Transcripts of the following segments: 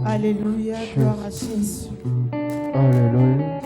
Alléluia, gloire à Jésus. Alléluia.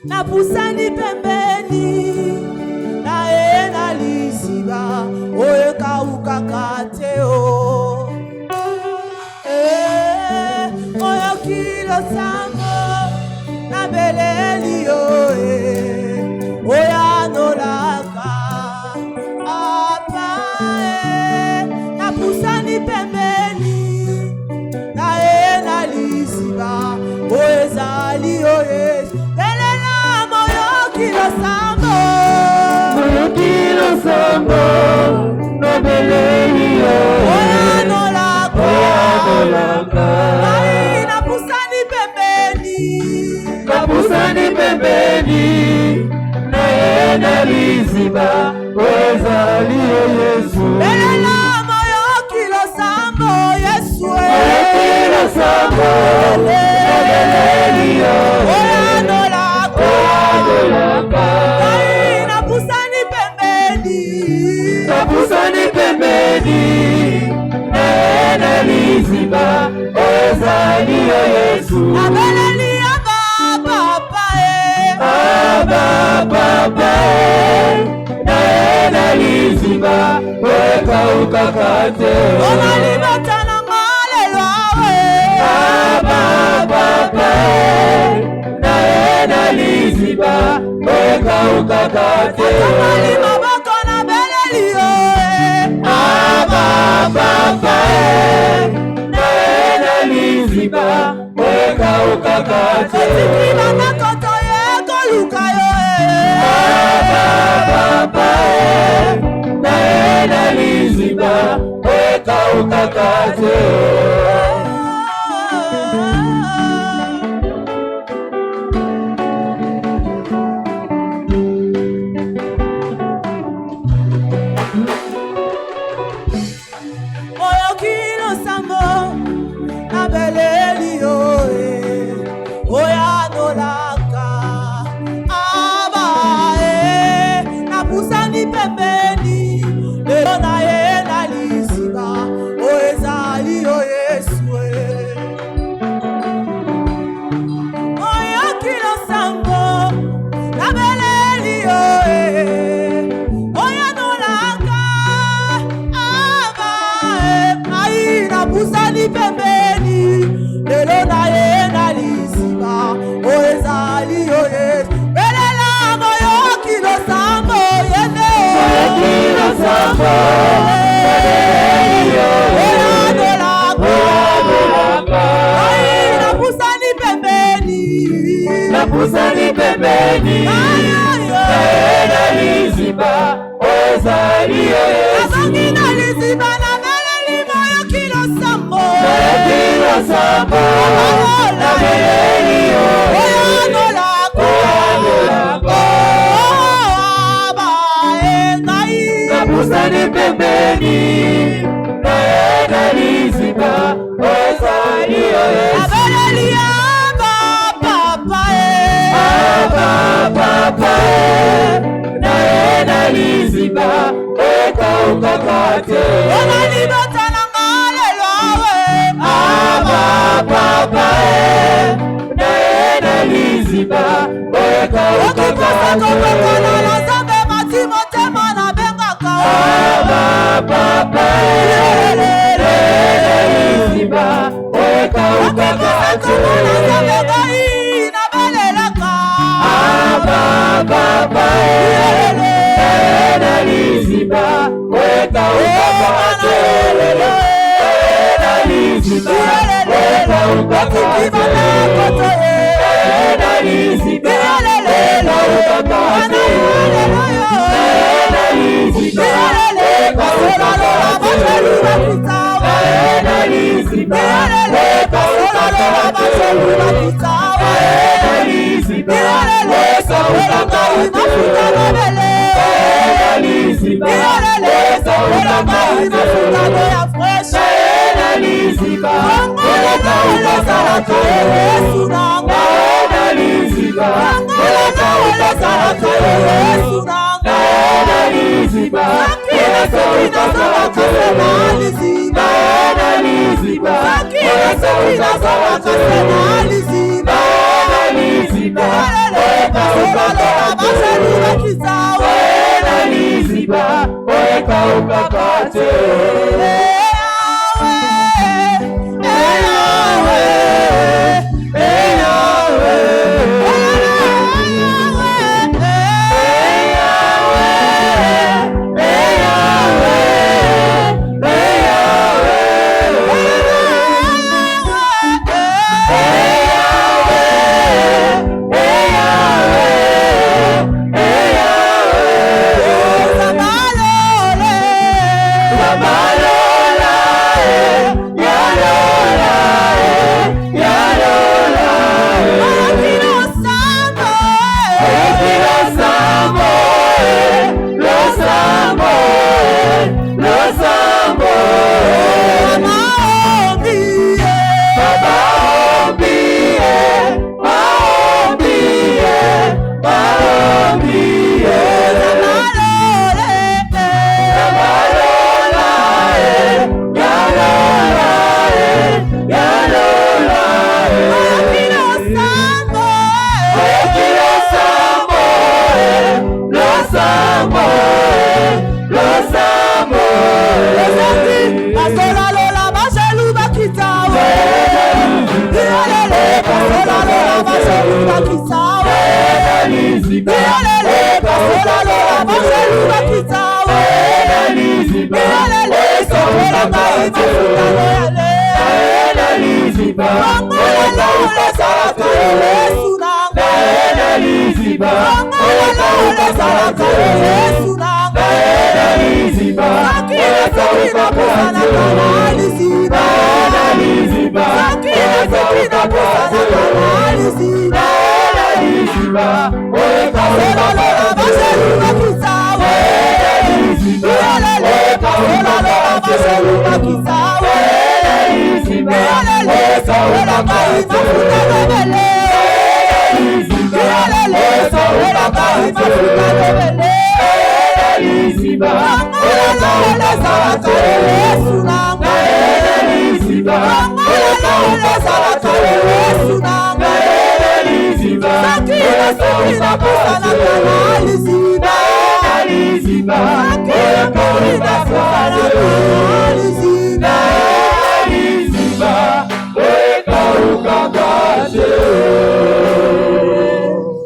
Napusani pembeni na ena liziba oye kaukakateo oyo kilo sango na beleli oya nolaka apa napusani pembeni na ena liziba oye zali Yesu Sambo, no belelio, oya nolaka, ai napusani pembeni, na ena liziba, wezalio Yesu. Belela moyo kilo sambo Yesu, kilo sambo, no belelio, oya nolaka, napusani pembeni, ena liziba, wezalio Yesu. Abeleli Papa, na ena liziba, weka ukakate. Omalibatana ngalelwawe. Papa, na ena liziba, weka ukakate. Atamali maboko na beleli Papa, na ena liziba, weka ukakate. Otikima makoto ye koluka Papa, na ena liziba, weka ukakate. Pusani pembeni lelo na ye na liziba oezali Yesu. Belela moyo kilo sambo yene kilo sambo oya nolaka napusani pembeni na liziba oezali Yesu. abangi na liziba na Sambo, na beleli oya nolaka napusani pembeni, na ena liziba, wezali Yesu. abeleli Papa, na ena liziba, weka ukakate. Omalibatana ngalelwawe. Papa, na ena liziba, weka ukakate. Okipasa na zambe matimo tema na bengaka. Papa, na ena liziba, weka ukakate. Na zambe gai na belelaka. Papa, na ena liziba, weka ukakate. Ena liziba, weka ukakate. Ena liziba, weka ukakate. Ena liziba, weka ukakate. Ena liziba, weka ukakate.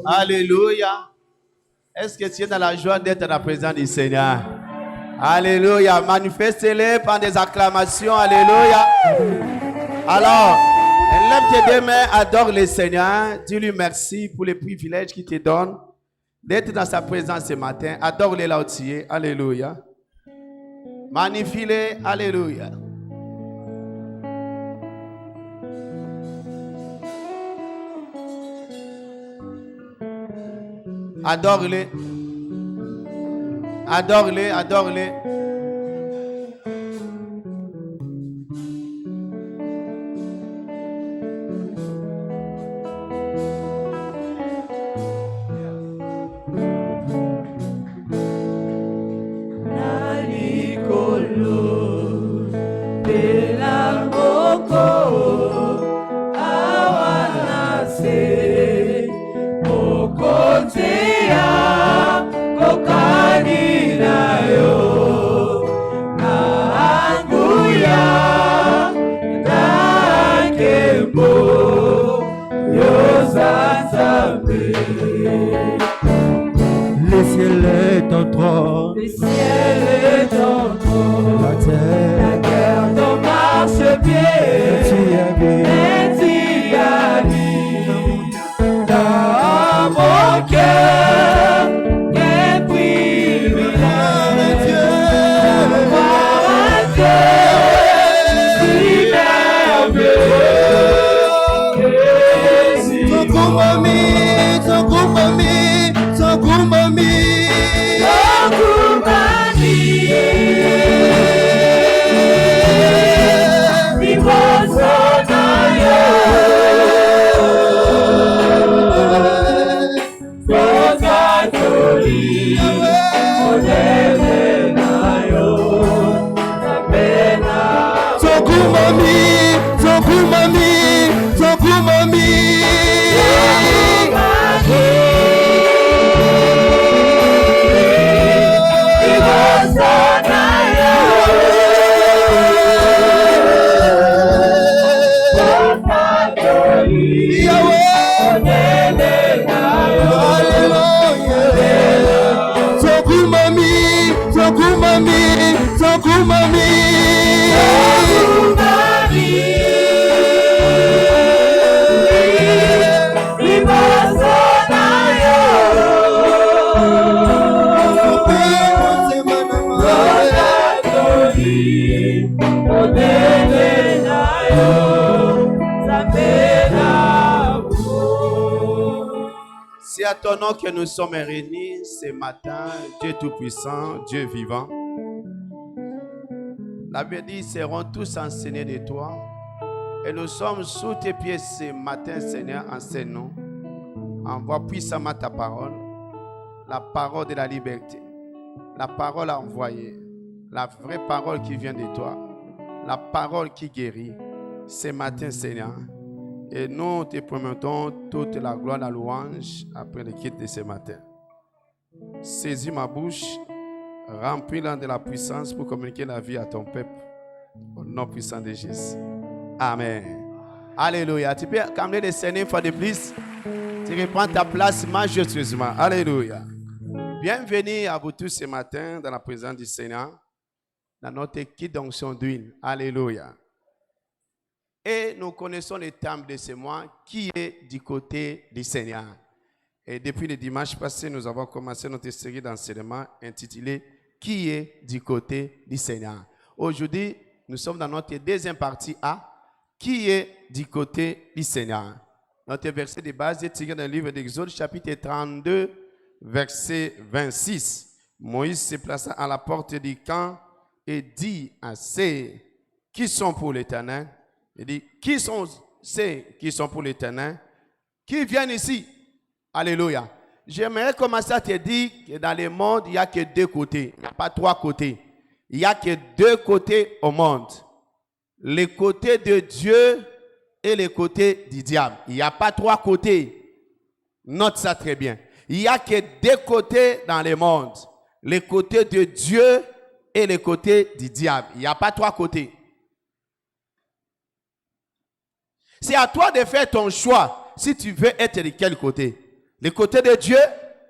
Alléluia. Est-ce que tu es dans la joie d'être dans la présence du Seigneur? Alléluia. Manifestez-les par des acclamations. Alléluia. Alors, lève tes deux mains, adore le Seigneur. Dis-lui merci pour les privilèges qu'il te donne d'être dans sa présence ce matin. Adore-les là où tu es. Alléluia. Magnifie-les. Alléluia. Adore-les. Adore-les, adore-les. Le ciel est ton trône, Le ciel est ton trône, la terre ton marchepied, tu habites. et tu habites dans mon cœur. Quel privilège d'avoir un Dieu si merveilleux. C'est à ton nom que nous sommes réunis ce matin, Dieu Tout-Puissant, Dieu vivant. La Bible dit, ils seront tous enseignés de toi. Et nous sommes sous tes pieds ce matin, Seigneur, enseigne-nous. Envoie puissamment ta parole, la parole de la liberté, la parole à envoyer, la vraie parole qui vient de toi, la parole qui guérit. Ce matin, Seigneur, et nous te promettons toute la gloire, la louange après le quitte de ce matin. Saisis ma bouche, remplis-la de la puissance pour communiquer la vie à ton peuple. Au nom puissant de Jésus. Amen. Alléluia. Tu peux calmer le Seigneur une fois de plus. Tu reprends ta place majestueusement. Alléluia. Bienvenue à vous tous ce matin dans la présence du Seigneur, dans notre kit d'onction d'huile. Alléluia. Et nous connaissons le thème de ce mois qui est du côté du Seigneur. Et depuis le dimanche passé, nous avons commencé notre série d'enseignements intitulée Qui est du côté du Seigneur. Aujourd'hui, nous sommes dans notre deuxième partie A. Qui est du côté du Seigneur. Notre verset de base est tiré d'un livre d'Exode, chapitre 32, verset 26. Moïse se plaça à la porte du camp et dit à ceux qui sont pour l'Éternel. Il dit, qui sont ceux qui sont pour l'Éternel, qui viennent ici? Alléluia. J'aimerais commencer à te dire que dans le monde, il n'y a que deux côtés. Il n'y a pas trois côtés. Il n'y a que deux côtés au monde. Le côté de Dieu et le côté du diable. Il n'y a pas trois côtés. Note ça très bien. Il n'y a que deux côtés dans le monde. Le côté de Dieu et le côté du diable. Il n'y a pas trois côtés. C'est à toi de faire ton choix si tu veux être de quel côté. Le côté de Dieu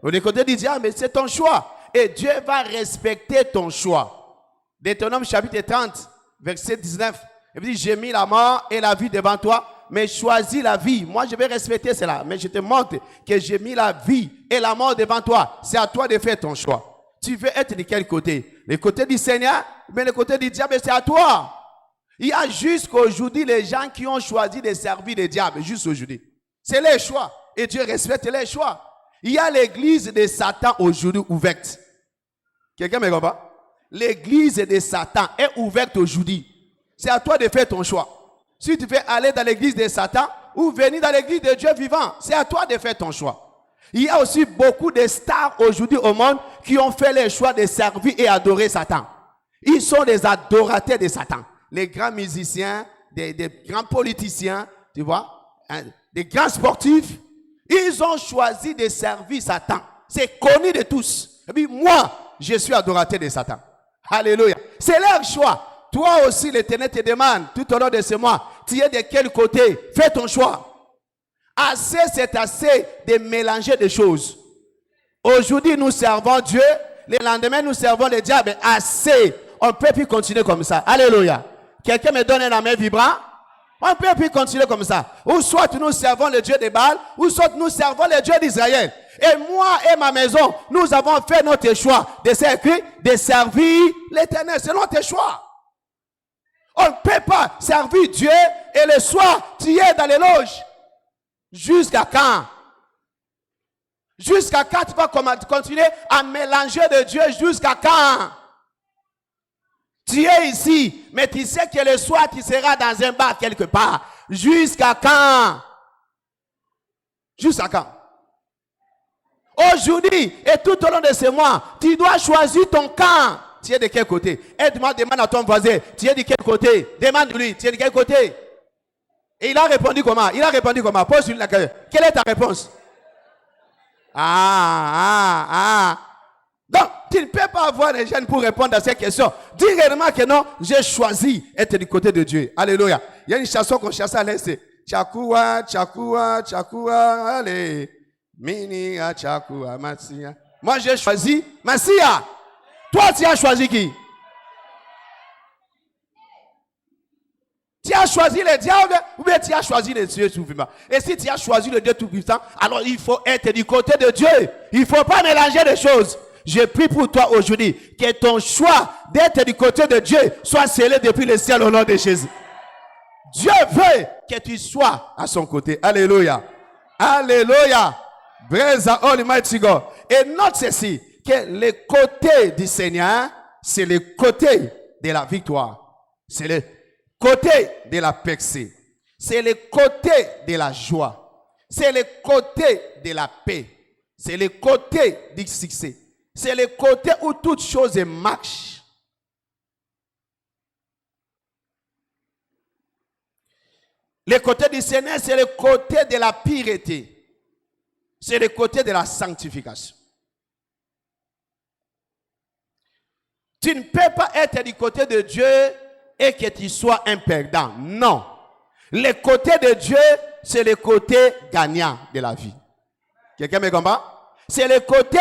ou le côté du diable, mais c'est ton choix. Et Dieu va respecter ton choix. Deutéronome chapitre 30, verset 19. Il dit, j'ai mis la mort et la vie devant toi, mais choisis la vie. Moi, je vais respecter cela. Mais je te montre que j'ai mis la vie et la mort devant toi. C'est à toi de faire ton choix. Tu veux être de quel côté? Le côté du Seigneur, mais le côté du diable, c'est à toi. Il y a jusqu'aujourd'hui les gens qui ont choisi de servir le diable, juste aujourd'hui. C'est leur choix. Et Dieu respecte leurs choix. Il y a l'église de Satan aujourd'hui ouverte. Quelqu'un me comprend? L'église de Satan est ouverte aujourd'hui. C'est à toi de faire ton choix. Si tu veux aller dans l'église de Satan ou venir dans l'église de Dieu vivant, c'est à toi de faire ton choix. Il y a aussi beaucoup de stars aujourd'hui au monde qui ont fait le choix de servir et adorer Satan. Ils sont des adorateurs de Satan. Les grands musiciens, des grands politiciens, tu vois, hein, des grands sportifs, ils ont choisi de servir Satan. C'est connu de tous. Et puis moi, je suis adorateur de Satan. Alléluia. C'est leur choix. Toi aussi, l'Éternel te demande tout au long de ce mois, tu es de quel côté? Fais ton choix. Assez, c'est assez de mélanger des choses. Aujourd'hui, nous servons Dieu. Le lendemain, nous servons le diable. Assez. On ne peut plus continuer comme ça. Alléluia. Quelqu'un me donne la main vibrant? On ne peut plus continuer comme ça. Ou soit nous servons le Dieu de Baal, ou soit nous servons le Dieu d'Israël. Et moi et ma maison, nous avons fait notre choix de servir l'Éternel. C'est notre choix. On ne peut pas servir Dieu et le soir, tu es dans les loges. Jusqu'à quand? Jusqu'à quand tu vas continuer à mélanger de Dieu? Jusqu'à quand? Tu es ici, mais tu sais que le soir, tu seras dans un bar quelque part. Jusqu'à quand? Jusqu'à quand? Aujourd'hui et tout au long de ce mois, tu dois choisir ton camp. Tu es de quel côté? Demande à ton voisin, tu es de quel côté? Demande-lui, tu es de quel côté? Et il a répondu comment? Pose-lui la question. Quelle est ta réponse? Donc, tu ne peux pas avoir les jeunes pour répondre à ces questions. Dis réellement que non, j'ai choisi être du côté de Dieu. Alléluia. Il y a une chanson qu'on chasse à l'est. Tchakoua, tchakoua, tchakoua, allez. Minia, tchakoua, Massia. Moi, j'ai choisi Massia. Toi, tu as choisi qui? Tu as choisi le diable ou bien tu as choisi le Dieu tout-puissant? Et si tu as choisi le Dieu tout-puissant, alors il faut être du côté de Dieu. Il ne faut pas mélanger les choses. Je prie pour toi aujourd'hui que ton choix d'être du côté de Dieu soit scellé depuis le ciel au nom de Jésus. Dieu veut que tu sois à son côté. Alléluia. Alléluia. Praise Almighty God. Et note ceci, que le côté du Seigneur, c'est le côté de la victoire. C'est le côté de la percée. C'est le côté de la joie. C'est le côté de la paix. C'est le côté du succès. C'est le côté où toutes choses marchent. Le côté du Seigneur, c'est le côté de la pureté. C'est le côté de la sanctification. Tu ne peux pas être du côté de Dieu et que tu sois un perdant. Non. Le côté de Dieu, c'est le côté gagnant de la vie. Quelqu'un me comprend? C'est le côté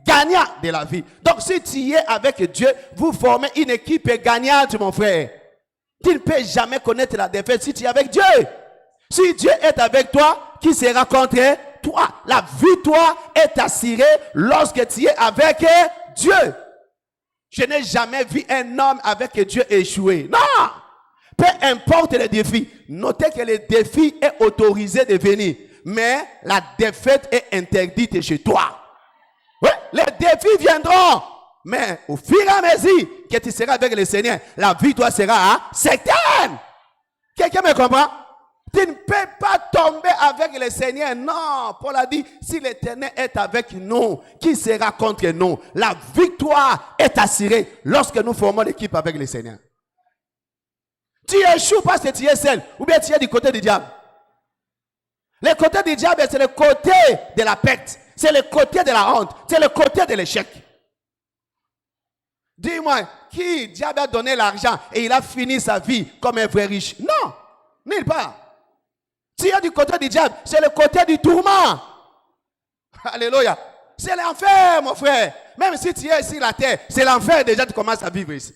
gagnant de la vie. Donc, si tu es avec Dieu, vous formez une équipe gagnante, mon frère. Tu ne peux jamais connaître la défaite si tu es avec Dieu. Si Dieu est avec toi, qui sera contre toi? La victoire est assurée lorsque tu es avec Dieu. Je n'ai jamais vu un homme avec Dieu échouer. Non! Peu importe le défi. Notez que le défi est autorisé de venir. Mais la défaite est interdite chez toi. Oui, les défis viendront. Mais au fur et à mesure que tu seras avec le Seigneur, la victoire sera certaine. Quelqu'un me comprend? Tu ne peux pas tomber avec le Seigneur. Non, Paul a dit, si l'Éternel est avec nous, qui sera contre nous? La victoire est assurée lorsque nous formons l'équipe avec le Seigneur. Tu échoues parce que tu es seul, ou bien tu es du côté du diable. Le côté du diable, c'est le côté de la perte. C'est le côté de la honte. C'est le côté de l'échec. Dis-moi, qui diable a donné l'argent et il a fini sa vie comme un vrai riche? Non, nulle part. Si il y a du côté du diable, c'est le côté du tourment. Alléluia. C'est l'enfer, mon frère. Même si tu es ici la terre, c'est l'enfer déjà, tu commences à vivre ici.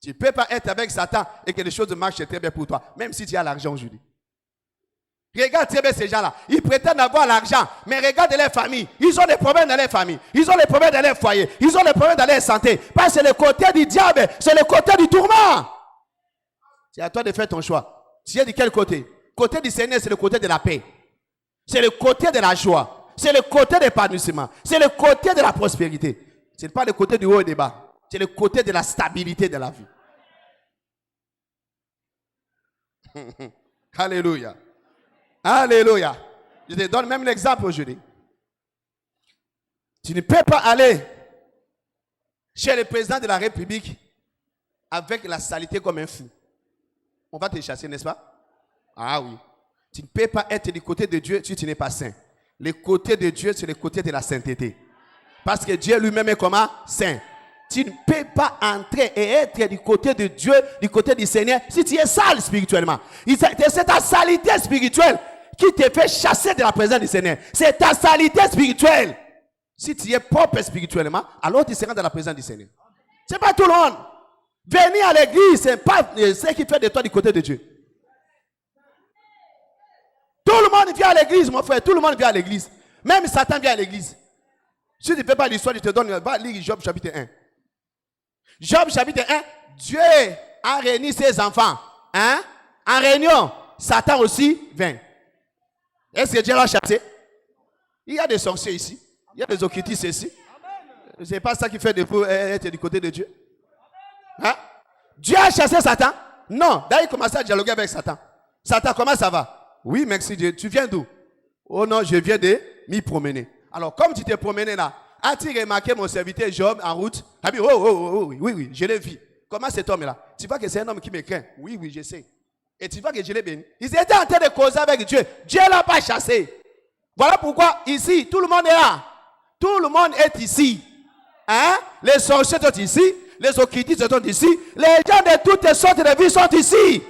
Tu ne peux pas être avec Satan et que les choses marchent très bien pour toi, même si tu as l'argent aujourd'hui. Regarde très bien ces gens-là. Ils prétendent avoir l'argent, mais regarde leur famille. Ils ont des problèmes dans leur famille. Ils ont des problèmes dans leur foyer. Ils ont des problèmes dans leur santé. Parce que c'est le côté du diable, c'est le côté du tourment. C'est à toi de faire ton choix. Tu es de quel côté? Côté du Seigneur, c'est le côté de la paix. C'est le côté de la joie. C'est le côté de l'épanouissement. C'est le côté de la prospérité. Ce n'est pas le côté du haut et du bas. C'est le côté de la stabilité de la vie. Alléluia. Alléluia. Je te donne même l'exemple aujourd'hui. Tu ne peux pas aller chez le président de la République avec la saleté comme un fou. On va te chasser, n'est-ce pas? Ah oui. Tu ne peux pas être du côté de Dieu si tu n'es pas saint. Le côté de Dieu, c'est le côté de la sainteté. Parce que Dieu lui-même est comment? Saint. Tu ne peux pas entrer et être du côté de Dieu, du côté du Seigneur, si tu es sale spirituellement. C'est ta saleté spirituelle qui te fait chasser de la présence du Seigneur. C'est ta saleté spirituelle. Si tu es propre spirituellement, alors tu seras dans la présence du Seigneur. Ce n'est pas tout le monde. Venir à l'église, ce n'est pas ce qui fait de toi du côté de Dieu. Tout le monde vient à l'église, mon frère. Tout le monde vient à l'église. Même Satan vient à l'église. Si tu ne fais pas l'histoire, je te donne. Va lire Job chapitre 1. Job chapitre 1. Dieu a réuni ses enfants. Hein? En réunion, Satan aussi vient. Est-ce que Dieu l'a chassé? Il y a des sorciers ici. Il y a des occultistes ici. Ce n'est pas ça qui fait de vous être du côté de Dieu. Hein? Dieu a chassé Satan? Non. D'ailleurs, il commençait à dialoguer avec Satan. Satan, comment ça va? Oui, merci Dieu. Tu viens d'où? Oh non, je viens de m'y promener. Alors, comme tu t'es promené là, as-tu remarqué mon serviteur Job en route? Ah oui, oui, je l'ai vu. Comment cet homme-là? Tu vois que c'est un homme qui me craint? Oui, je sais. Et tu vois que je l'ai béni. Ils étaient en train de causer avec Dieu. Dieu ne l'a pas chassé. Voilà pourquoi ici, tout le monde est là. Tout le monde est ici. Hein? Les sorciers sont ici. Les occultistes sont ici. Les gens de toutes sortes de vie sont ici.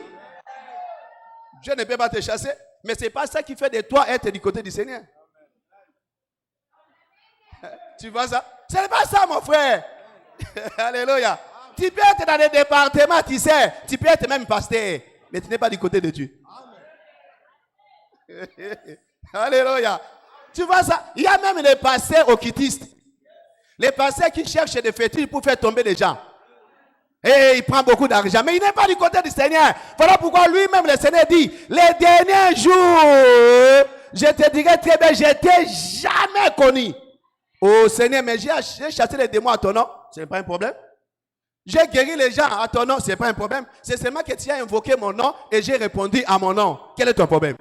Dieu ne peut pas te chasser. Mais ce n'est pas ça qui fait de toi être du côté du Seigneur. Tu vois ça? Ce n'est pas ça, mon frère. Alléluia. Tu peux être dans les départements, tu sais. Tu peux être même pasteur. Mais tu n'es pas du côté de Dieu. Alléluia. Tu vois ça? Il y a même les pasteurs occultistes. Les pasteurs qui cherchent des fétiches pour faire tomber les gens. Et il prend beaucoup d'argent. Mais il n'est pas du côté du Seigneur. Voilà pourquoi lui-même, le Seigneur dit, les derniers jours, je te dirai très bien, je t'ai jamais connu. Oh Seigneur, mais j'ai chassé les démons à ton nom. Ce n'est pas un problème. J'ai guéri les gens à ton nom. Ce n'est pas un problème. C'est seulement que tu as invoqué mon nom et j'ai répondu à mon nom. Quel est ton problème?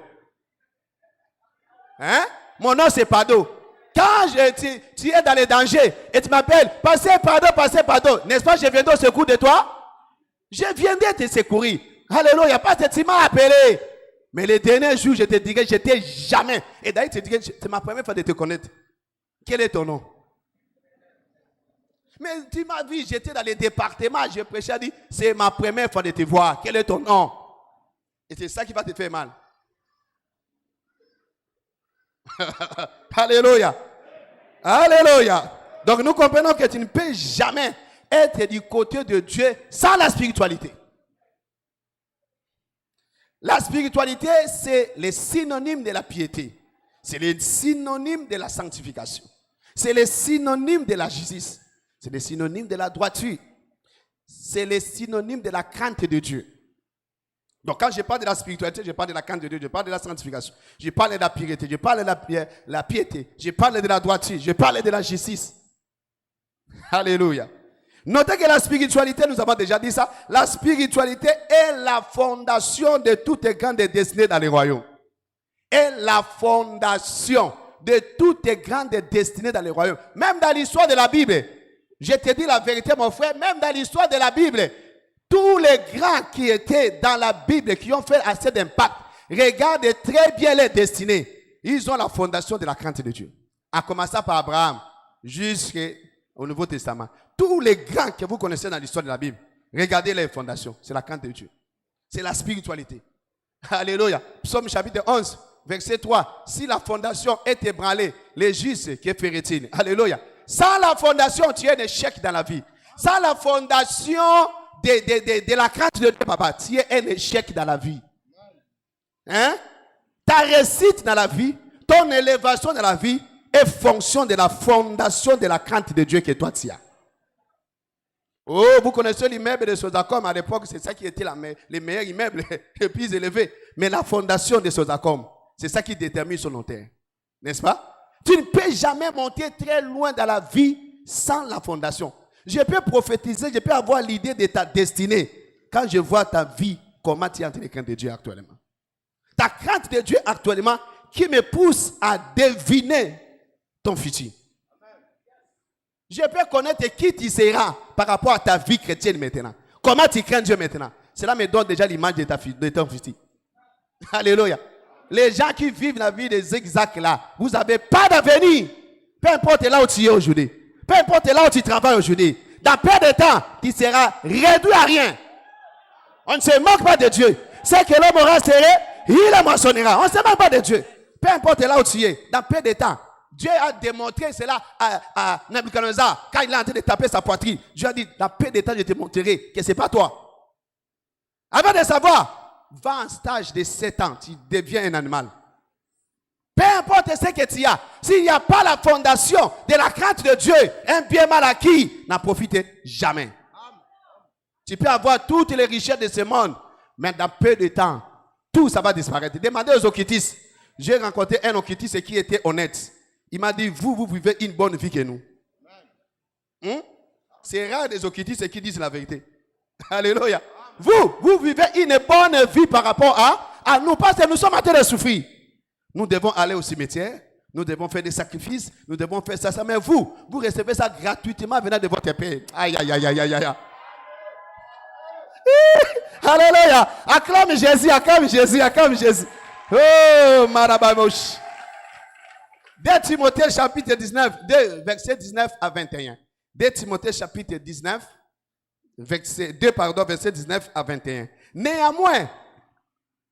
Hein? Mon nom, c'est Pado. Quand tu es dans les dangers et tu m'appelles, passez pardon, n'est-ce pas, je viendrai au secours de toi? Je viendrai te secourir. Alléluia, pas que tu m'as appelé. Mais les derniers jours, je te dirai, je t'ai jamais. Et d'ailleurs, je te dirai, c'est ma première fois de te connaître. Quel est ton nom? Mais tu m'as vu, j'étais dans les départements, je prêchais, je dis, c'est ma première fois de te voir. Quel est ton nom? Et c'est ça qui va te faire mal. Alléluia. Alléluia. Donc nous comprenons que tu ne peux jamais être du côté de Dieu sans la spiritualité. La spiritualité, c'est le synonyme de la piété. C'est le synonyme de la sanctification. C'est le synonyme de la justice. C'est le synonyme de la droiture. C'est le synonyme de la crainte de Dieu. Donc quand je parle de la spiritualité, je parle de la crainte de Dieu, je parle de la sanctification, je parle de la piété, je parle de la piété, je parle de la droiture, je parle de la justice. Alléluia. Notez que la spiritualité, nous avons déjà dit ça, la spiritualité est la fondation de toutes les grandes destinées dans les royaumes. Est la fondation de toutes les grandes destinées dans les royaumes. Même dans l'histoire de la Bible, je te dis la vérité mon frère, même dans l'histoire de la Bible, tous les grands qui étaient dans la Bible, qui ont fait assez d'impact, regardez très bien les destinées. Ils ont la fondation de la crainte de Dieu. À commencer par Abraham jusqu'au Nouveau Testament. Tous les grands que vous connaissez dans l'histoire de la Bible, regardez les fondations. C'est la crainte de Dieu. C'est la spiritualité. Alléluia. Psaume chapitre 11, verset 3. Si la fondation est ébranlée, les justes, que ferait-il? Alléluia. Sans la fondation, tu es un échec dans la vie. Sans la fondation de la crainte de Dieu, papa, tu es un échec dans la vie. Hein? Ta réussite dans la vie, ton élévation dans la vie est fonction de la fondation de la crainte de Dieu que toi tu as. Oh, vous connaissez l'immeuble de Sodacom à l'époque, c'est ça qui était les meilleurs immeubles les plus élevés. Mais la fondation de Sodacom, c'est ça qui détermine son terre. N'est-ce pas? Tu ne peux jamais monter très loin dans la vie sans la fondation. Je peux prophétiser, je peux avoir l'idée de ta destinée quand je vois ta vie, comment tu es en train de craindre Dieu actuellement. Ta crainte de Dieu actuellement qui me pousse à deviner ton futur. Je peux connaître qui tu seras par rapport à ta vie chrétienne maintenant. Comment tu crains Dieu maintenant. Cela me donne déjà l'image de ton futur. Alléluia. Les gens qui vivent la vie des zigzags là, vous n'avez pas d'avenir. Peu importe là où tu es aujourd'hui. Peu importe là où tu travailles aujourd'hui. Dans peu de temps, tu seras réduit à rien. On ne se moque pas de Dieu. C'est que l'homme aura serré, il le moissonnera. On ne se moque pas de Dieu. Peu importe là où tu es, dans peu de temps. Dieu a démontré cela à Nabuchodonosor quand il est en train de taper sa poitrine. Dieu a dit, dans peu de temps, je te montrerai que ce n'est pas toi. Avant de savoir, va en stage de 7 ans, tu deviens un animal. Peu importe ce que tu as, s'il n'y a pas la fondation de la crainte de Dieu, un bien mal acquis n'en profite jamais. Tu peux avoir toutes les richesses de ce monde, mais dans peu de temps, tout ça va disparaître. Demandez aux occultistes. J'ai rencontré un occultiste qui était honnête. Il m'a dit, vous vivez une bonne vie que nous. C'est rare des occultistes qui disent la vérité. Alléluia. Vous vivez une bonne vie par rapport à nous, parce que nous sommes en train de souffrir. Nous devons aller au cimetière, nous devons faire des sacrifices, nous devons faire ça. Mais vous recevez ça gratuitement venant de votre Père. Aïe, aïe, aïe, aïe, aïe, aïe. Alléluia. Acclame Jésus, acclame Jésus, acclame Jésus. Oh, Marabamosh. 2 Timothée chapitre 19, verset 19 à 21. 2 Timothée chapitre 19, verset 19 à 21. Néanmoins,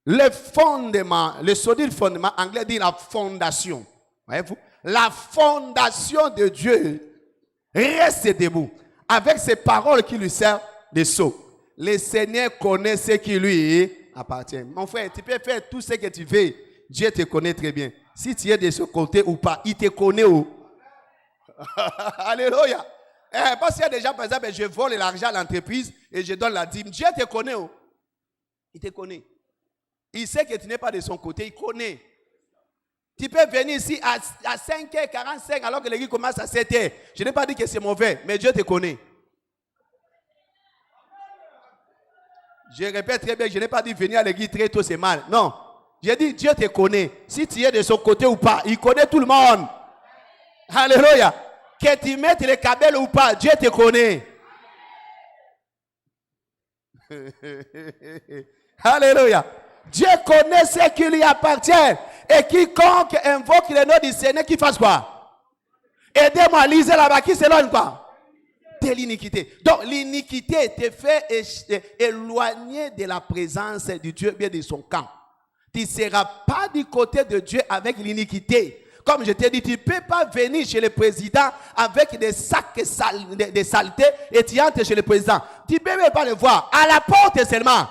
le fondement, le solide fondement, anglais dit la fondation. Voyez-vous? La fondation de Dieu reste debout avec ses paroles qui lui servent de sceau. Le Seigneur connaît ce qui lui appartient. Mon frère, tu peux faire tout ce que tu veux. Dieu te connaît très bien. Si tu es de ce côté ou pas, il te connaît où? Alléluia. Parce qu'il y a des gens, par exemple, je vole l'argent à l'entreprise et je donne la dîme. Dieu te connaît où? Il te connaît. Il sait que tu n'es pas de son côté, il connaît. Tu peux venir ici à 5h45 alors que l'église commence à 7h. Je n'ai pas dit que c'est mauvais, mais Dieu te connaît. Je répète très bien, je n'ai pas dit venir à l'église très tôt, c'est mal. Non. J'ai dit Dieu te connaît. Si tu es de son côté ou pas, il connaît tout le monde. Alléluia. Que tu mettes les câbles ou pas, Dieu te connaît. Alléluia. Dieu connaît ce qui lui appartient. Et quiconque invoque le nom du Seigneur, qui fasse quoi? Aidez-moi à liser là-bas, qui s'éloigne quoi? De l'iniquité. Donc l'iniquité te fait éloigner de la présence de Dieu, bien de son camp. Tu ne seras pas du côté de Dieu avec l'iniquité. Comme je t'ai dit, tu ne peux pas venir chez le président avec des sacs de saleté et tu entres chez le président. Tu ne peux même pas le voir. À la porte seulement.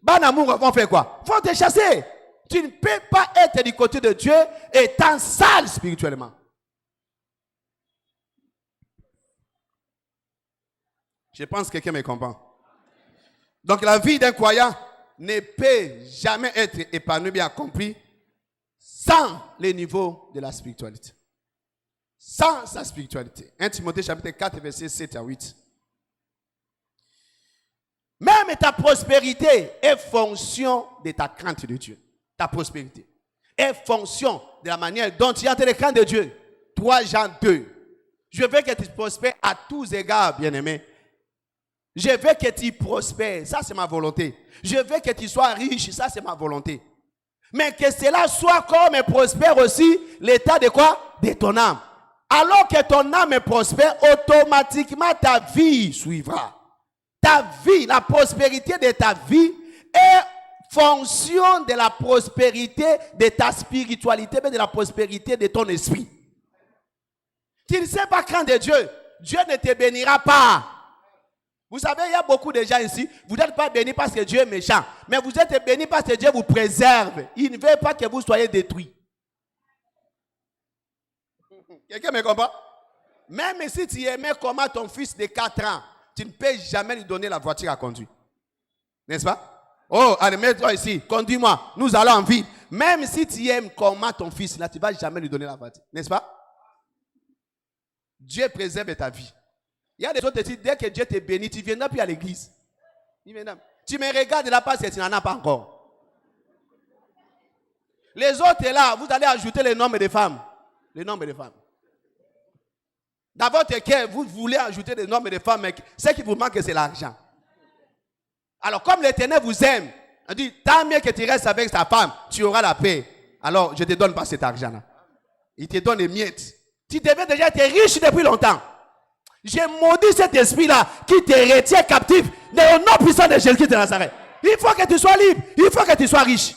Bon amour, vont faire quoi? Vont te chasser. Tu ne peux pas être du côté de Dieu étant sale spirituellement. Je pense que quelqu'un me comprend. Donc la vie d'un croyant ne peut jamais être épanouie, bien accomplie, sans le niveau de la spiritualité. Sans sa spiritualité. 1 Timothée chapitre 4, verset 7 à 8. Même ta prospérité est fonction de ta crainte de Dieu. Ta prospérité est fonction de la manière dont tu as la crainte de Dieu. 3 Jean 2. Je veux que tu prospères à tous égards, bien-aimé. Je veux que tu prospères, ça c'est ma volonté. Je veux que tu sois riche, ça c'est ma volonté. Mais que cela soit comme et prospère aussi l'état de quoi? De ton âme. Alors que ton âme est prospère, automatiquement ta vie suivra. Ta vie, la prospérité de ta vie est fonction de la prospérité de ta spiritualité, mais de la prospérité de ton esprit. Tu ne sais pas craindre Dieu, Dieu ne te bénira pas. Vous savez, il y a beaucoup de gens ici, vous n'êtes pas bénis parce que Dieu est méchant, mais vous êtes bénis parce que Dieu vous préserve. Il ne veut pas que vous soyez détruits. Quelqu'un me comprend? Même si tu aimais comment ton fils de 4 ans, tu ne peux jamais lui donner la voiture à conduire. N'est-ce pas? Oh, allez, mets-toi ici, conduis-moi, nous allons en ville. Même si tu aimes comment ton fils, là, tu ne vas jamais lui donner la voiture. N'est-ce pas? Dieu préserve ta vie. Il y a des autres qui disent, dès que Dieu te bénit, tu ne viendras plus à l'église. Tu me regardes là parce que tu n'en as pas encore. Les autres là, vous allez ajouter le nombre de femmes. Le nombre de femmes. Dans votre cœur, vous voulez ajouter le nombre de femmes, mais ce qui vous manque, c'est l'argent. Alors, comme l'Éternel vous aime, on dit, tant mieux que tu restes avec ta femme, tu auras la paix. Alors, je ne te donne pas cet argent-là. Il te donne les miettes. Tu devais déjà être riche depuis longtemps. J'ai maudit cet esprit-là qui te retient captif au nom puissant de Jésus de Nazareth. Il faut que tu sois libre. Il faut que tu sois riche.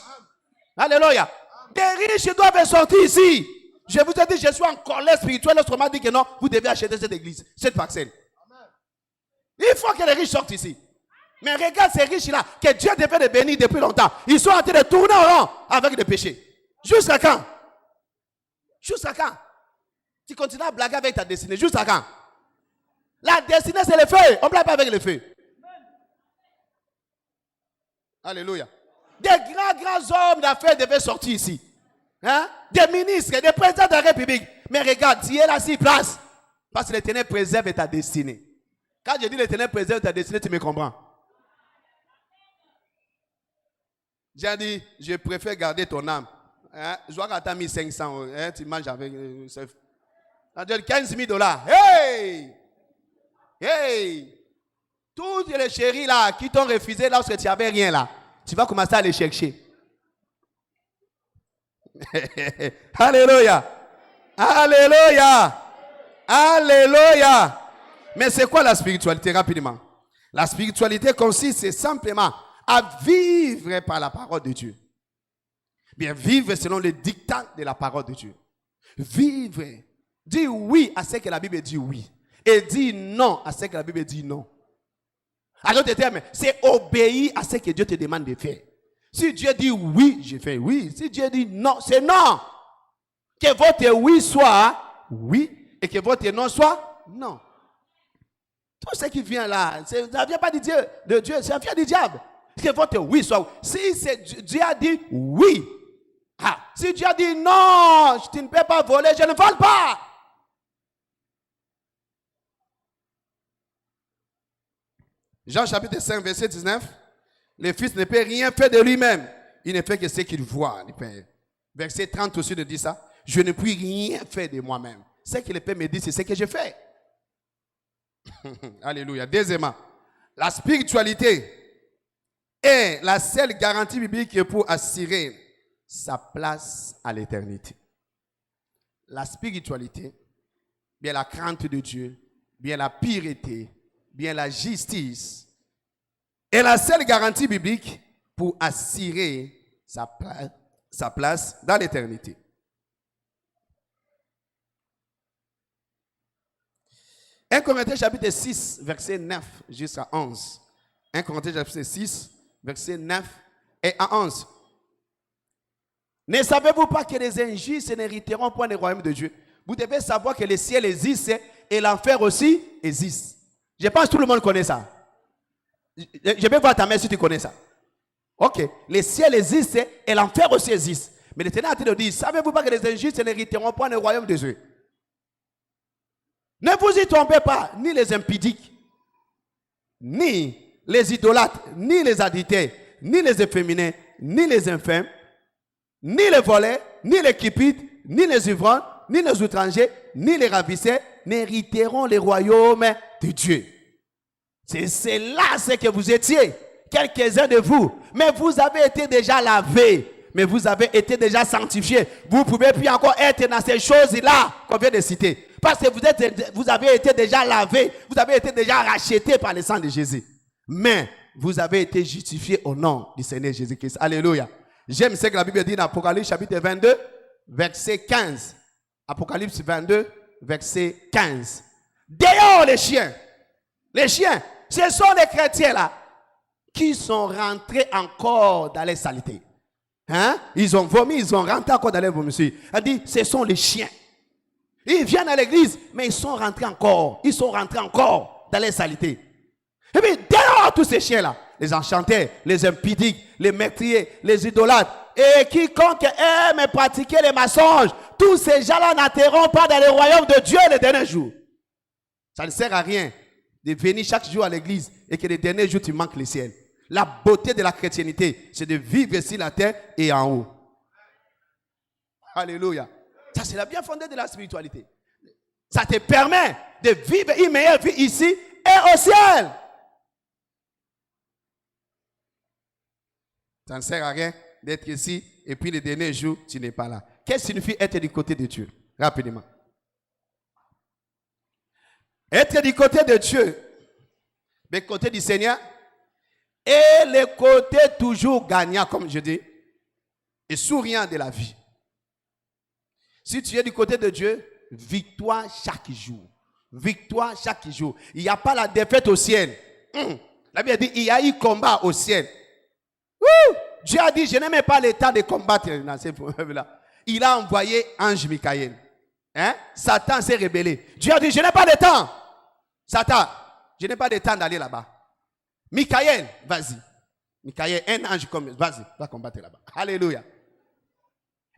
Alléluia. Les riches doivent sortir ici. Je vous ai dit, je suis en colère spirituelle. L'autre m'a dit que non, vous devez acheter cette église, cette parcelle. Il faut que les riches sortent ici. Mais regarde ces riches-là, que Dieu devait les bénir depuis longtemps. Ils sont en train de tourner au rond avec des péchés. Jusqu'à quand? Jusqu'à quand? Tu continues à blaguer avec ta destinée. Jusqu'à quand? La destinée, c'est le feu. On ne blague pas avec le feu. Alléluia. Des grands hommes d'affaires devaient sortir ici. Hein? Des ministres, des présidents de la République. Mais regarde, tu es là sur place. Parce que l'Éternel préserve ta destinée. Quand je dis l'Éternel préserve ta destinée, tu me comprends? J'ai dit, je préfère garder ton âme. Hein? Je vois que tu as mis 500 €. Hein? Tu manges avec... Ça donne 15 000 $. Hey! Hey! Tous les chéris là qui t'ont refusé lorsque tu n'avais rien là, tu vas commencer à les chercher. Alléluia! Alléluia! Alléluia! Mais c'est quoi la spiritualité rapidement? La spiritualité consiste simplement à vivre par la parole de Dieu. Bien, vivre selon les dictats de la parole de Dieu. Vivre. Dire oui à ce que la Bible dit oui. Et dire non à ce que la Bible dit non. À d'autres termes, c'est obéir à ce que Dieu te demande de faire. Si Dieu dit oui, je fais oui. Si Dieu dit non, c'est non. Que votre oui soit oui et que votre non soit non. Tout ce qui vient là, ça ne vient pas de Dieu, ça vient du diable. Que votre oui soit oui. Si Dieu a dit oui, si Dieu a dit non, tu ne peux pas voler, je ne vole pas. Jean chapitre 5, verset 19. Le Fils ne peut rien faire de lui-même. Il ne fait que ce qu'il voit, le Père. Verset 30 aussi de dit ça. Je ne puis rien faire de moi-même. Ce que le Père me dit, c'est ce que je fais. Alléluia. Deuxièmement, la spiritualité est la seule garantie biblique pour assurer sa place à l'éternité. La spiritualité, bien la crainte de Dieu, bien la pureté, bien la justice est la seule garantie biblique pour assurer sa place dans l'éternité. « 1 Corinthiens chapitre 6, verset 9 jusqu'à 11. 1 Corinthiens chapitre 6, verset 9 et à 11. Ne savez-vous pas que les injustes n'hériteront point le royaume de Dieu? Vous devez savoir que le ciel existe et l'enfer aussi existe. Je pense que tout le monde connaît ça. Je vais voir ta main si tu connais ça. Ok. Le ciel existe et l'enfer aussi existe. Mais l'Éternel a dit de dire, savez-vous pas que les injustes n'hériteront point le royaume de Dieu? Ne vous y trompez pas, ni les impudiques, ni les idolâtres, ni les adultères, ni les efféminés, ni les infâmes, ni les voleurs, ni les cupides, ni les ivrognes, ni les étrangers, ni les ravisseurs n'hériteront le royaume de Dieu. C'est là ce que vous étiez, quelques-uns de vous. Mais vous avez été déjà lavés, mais vous avez été déjà sanctifiés. Vous ne pouvez plus encore être dans ces choses-là qu'on vient de citer. Parce que vous avez été déjà lavés, vous avez été déjà rachetés par le sang de Jésus. Mais vous avez été justifiés au nom du Seigneur Jésus-Christ. Alléluia. J'aime ce que la Bible dit dans Apocalypse chapitre 22, verset 15. Apocalypse 22, verset 15. Dehors les chiens. Les chiens, ce sont les chrétiens là qui sont rentrés encore dans les saletés. Hein? Ils ont vomi, ils ont rentré encore dans les vomissures. Elle dit, ce sont les chiens. Ils viennent à l'église, mais ils sont rentrés encore. Ils sont rentrés encore dans les saletés. Et puis, dehors tous ces chiens-là, les enchanteurs, les impudiques, les meurtriers, les idolâtres, et quiconque aime pratiquer les mensonges, tous ces gens-là n'entreront pas dans le royaume de Dieu le dernier jour. Ça ne sert à rien de venir chaque jour à l'église et que le dernier jour tu manques le ciel. La beauté de la chrétienté, c'est de vivre sur la terre et en haut. Alléluia. Ça, c'est la bien fondée de la spiritualité. Ça te permet de vivre une meilleure vie ici et au ciel. Ça ne sert à rien d'être ici et puis le dernier jour, tu n'es pas là. Qu'est-ce que signifie être du côté de Dieu? Rapidement. Être du côté de Dieu, du côté du Seigneur, et le côté toujours gagnant, comme je dis, et souriant de la vie. Si tu es du côté de Dieu, victoire chaque jour. Victoire chaque jour. Il n'y a pas la défaite au ciel. La Bible dit, il y a eu combat au ciel. Dieu a dit, je n'aimais pas le temps de combattre dans ces problèmes-là. Il a envoyé ange Michael. Satan s'est rebellé. Dieu a dit, je n'ai pas de temps. Satan, je n'ai pas de temps d'aller là-bas. Michael, vas-y. Michael, un ange comme, vas-y, va combattre là-bas. Alléluia.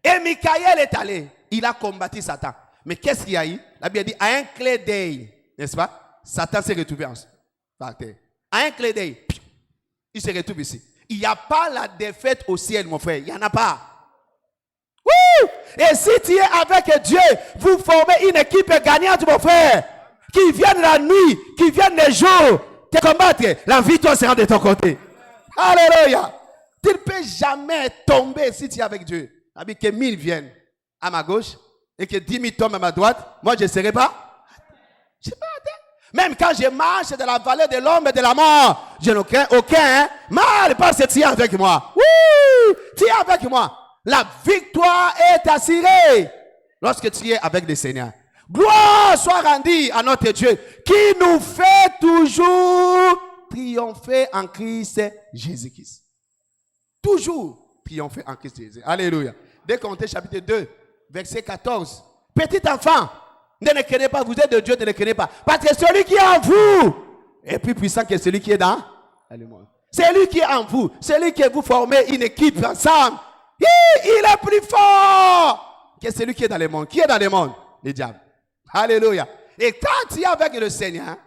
Et Michael est allé. Il a combattu Satan. Mais qu'est-ce qu'il y a eu? La Bible dit, à un clin d'œil, n'est-ce pas? Satan s'est retrouvé par terre. À un clin d'œil, il se retrouve ici. Il n'y a pas la défaite au ciel, mon frère. Il n'y en a pas. Wouh! Et si tu es avec Dieu, vous formez une équipe gagnante, mon frère. Qui viennent la nuit, qui viennent les jours, te combattre. La victoire sera de ton côté. Alléluia. Tu ne peux jamais tomber si tu es avec Dieu. Que 1000 viennent à ma gauche et que 10 000 tombent à ma droite. Moi, je ne serai pas. Je ne serai pas. Même quand je marche dans la vallée de l'ombre et de la mort, je n'ai aucun mal parce que tu es avec moi. Oui, tu es avec moi. La victoire est assurée lorsque tu es avec le Seigneur. Gloire soit rendue à notre Dieu qui nous fait toujours triompher en Christ Jésus-Christ. Toujours triompher en Christ Jésus. Alléluia. Dès qu'on est chapitre 2, verset 14. Petit enfant, ne le craignez pas, vous êtes de Dieu, ne le craignez pas. Parce que celui qui est en vous est plus puissant que celui qui est dans le monde. Celui qui est en vous, celui que vous formez une équipe ensemble, il est plus fort que celui qui est dans le monde. Qui est dans le monde? Le diable. Alléluia. Et quand tu es avec le Seigneur,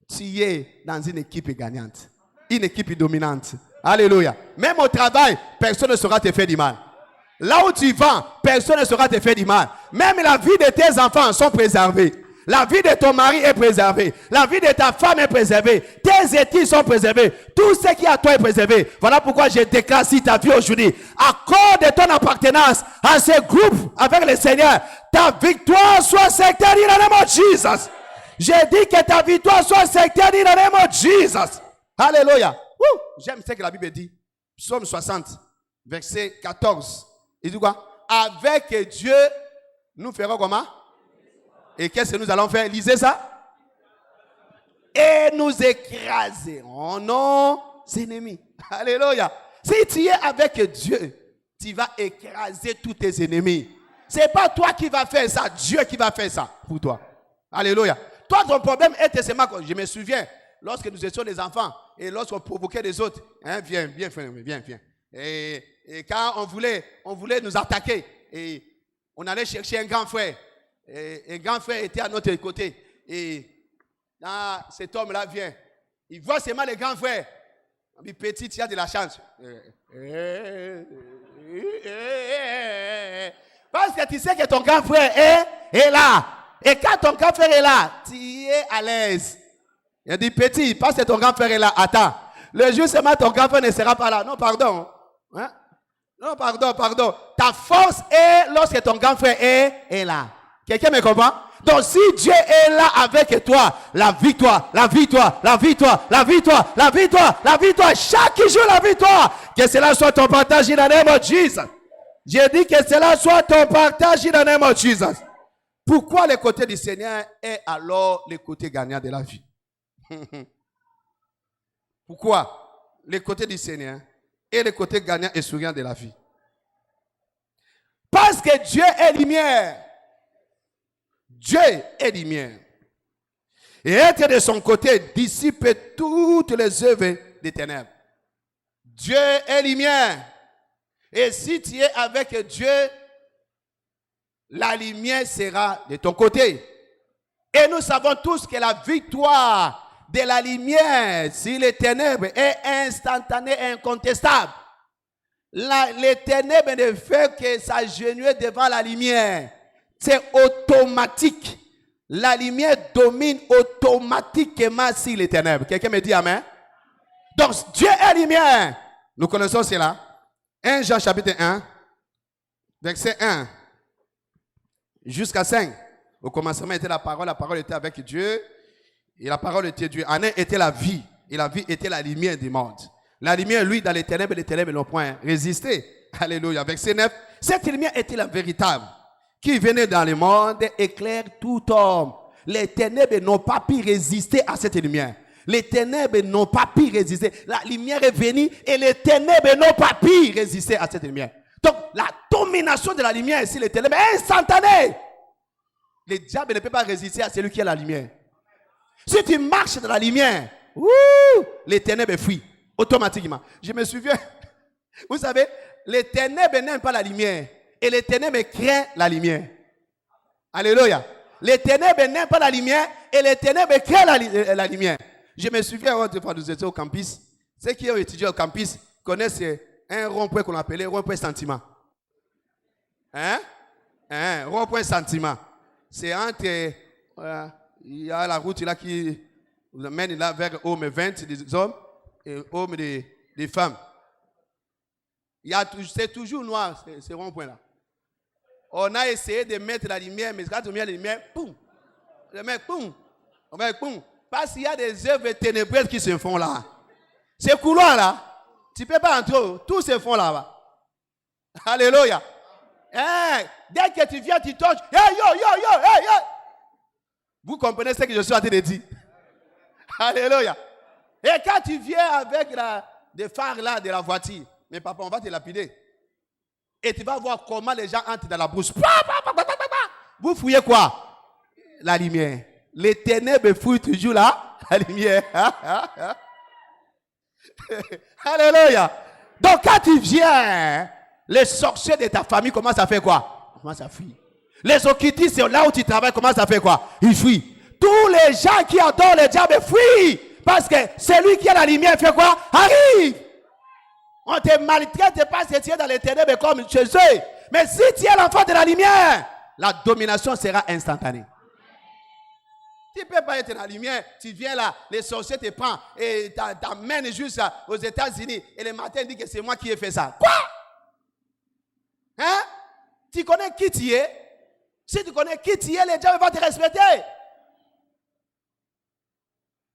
tu es dans une équipe gagnante, une équipe dominante. Alléluia. Même au travail, personne ne saura te faire du mal. Là où tu vas, personne ne saura te faire du mal. Même la vie de tes enfants sont préservées. La vie de ton mari est préservée. La vie de ta femme est préservée. Tes études sont préservées. Tout ce qui est à toi est préservé. Voilà pourquoi je déclare si ta vie aujourd'hui, accorde ton appartenance à ce groupe avec le Seigneur. Ta victoire soit certaine in the name of Jesus. J'ai dit que ta victoire soit certaine in the name of Jesus. Alléluia. J'aime ce que la Bible dit. Psaume 60, verset 14. Il dit quoi? Avec Dieu, nous ferons comment? Et qu'est-ce que nous allons faire? Lisez ça. Et nous écraserons nos ennemis. Alléluia. Si tu es avec Dieu, tu vas écraser tous tes ennemis. Ce n'est pas toi qui vas faire ça, Dieu qui va faire ça pour toi. Alléluia. Toi, ton problème est seulement, je me souviens, lorsque nous étions des enfants et lorsqu'on provoquait les autres, hein, viens, viens. Et quand on voulait nous attaquer, et on allait chercher un grand frère. Et un grand frère était à notre côté. Et cet homme-là vient. Il voit seulement le grand frère. Il dit, petit, tu as de la chance. Parce que tu sais que ton grand frère est là. Et quand ton grand frère est là, tu es à l'aise. Il dit, petit, parce que ton grand frère est là, attends. Le jour seulement ton grand frère ne sera pas là. Non, pardon. Hein? Non, pardon. Ta force est lorsque ton grand frère est là. Quelqu'un me comprend? Donc si Dieu est là avec toi, la victoire, chaque jour la victoire, que cela soit ton partage in the name of Jesus. J'ai dit que cela soit ton partage in the name of Jesus. Pourquoi le côté du Seigneur est alors le côté gagnant de la vie? Pourquoi le côté du Seigneur est le côté gagnant et souriant de la vie? Parce que Dieu est lumière. Dieu est lumière. Et être de son côté dissipe toutes les œuvres des ténèbres. Dieu est lumière. Et si tu es avec Dieu, la lumière sera de ton côté. Et nous savons tous que la victoire de la lumière sur les ténèbres est instantanée et incontestable. Les ténèbres ne font que s'agenouiller devant la lumière. C'est automatique. La lumière domine automatiquement sur les ténèbres. Quelqu'un me dit amen? Donc, Dieu est lumière. Nous connaissons cela. 1 Jean chapitre 1, verset 1 jusqu'à 5. Au commencement était la parole était avec Dieu, et la parole était Dieu. En un était la vie, et la vie était la lumière du monde. La lumière, lui, dans les ténèbres n'ont point résisté. Alléluia. Verset 9. Cette lumière était la véritable, qui venait dans le monde, éclaire tout homme. Les ténèbres n'ont pas pu résister à cette lumière. Les ténèbres n'ont pas pu résister. La lumière est venue et les ténèbres n'ont pas pu résister à cette lumière. Donc, la domination de la lumière ici, les ténèbres, est instantanée. Le diable ne peut pas résister à celui qui est la lumière. Si tu marches dans la lumière, les ténèbres fuient automatiquement. Je me souviens, vous savez, les ténèbres n'aiment pas la lumière et les ténèbres craignent la lumière. Alléluia. Les ténèbres n'aiment pas la lumière et les ténèbres créent la lumière. Je me souviens, autrefois, nous étions au campus. Ceux qui ont étudié au campus connaissent un rond-point qu'on appelait rond-point sentiment. Hein? Rond-point sentiment. C'est entre... il y a la route là qui vous amène là vers Homme 20 des hommes et Homme des femmes. C'est toujours noir, ces ronds-points-là. On a essayé de mettre la lumière, mais quand on met la lumière, poum, le mec, poum, on met poum. Parce qu'il y a des œuvres ténébreuses qui se font là. Ces couloirs-là, tu ne peux pas entrer, tous se font là-bas. Alléluia. Dès que tu viens, tu touches, hey, yo. Vous comprenez ce que je suis en train de dire? Alléluia. Et quand tu viens avec des phares là de la voiture, mais papa, on va te lapider. Et tu vas voir comment les gens entrent dans la bouche. Vous fouillez quoi? La lumière. Les ténèbres fouillent toujours là, la lumière. Alléluia. Donc quand tu viens, les sorciers de ta famille commencent à faire quoi? Commencent à fuir. Les occultistes, c'est là où tu travailles, commencent à faire quoi? Ils fuient. Tous les gens qui adorent le diable fuient. Parce que celui qui a la lumière fait quoi? Arrive. On te maltraite parce que tu es dans les ténèbres comme chez eux. Mais si tu es l'enfant de la lumière, la domination sera instantanée. Tu ne peux pas être dans la lumière, tu viens là, les sorciers te prennent et t'amènent juste aux États-Unis et le matin dit que c'est moi qui ai fait ça. Quoi? Hein? Tu connais qui tu es? Si tu connais qui tu es, les gens vont te respecter.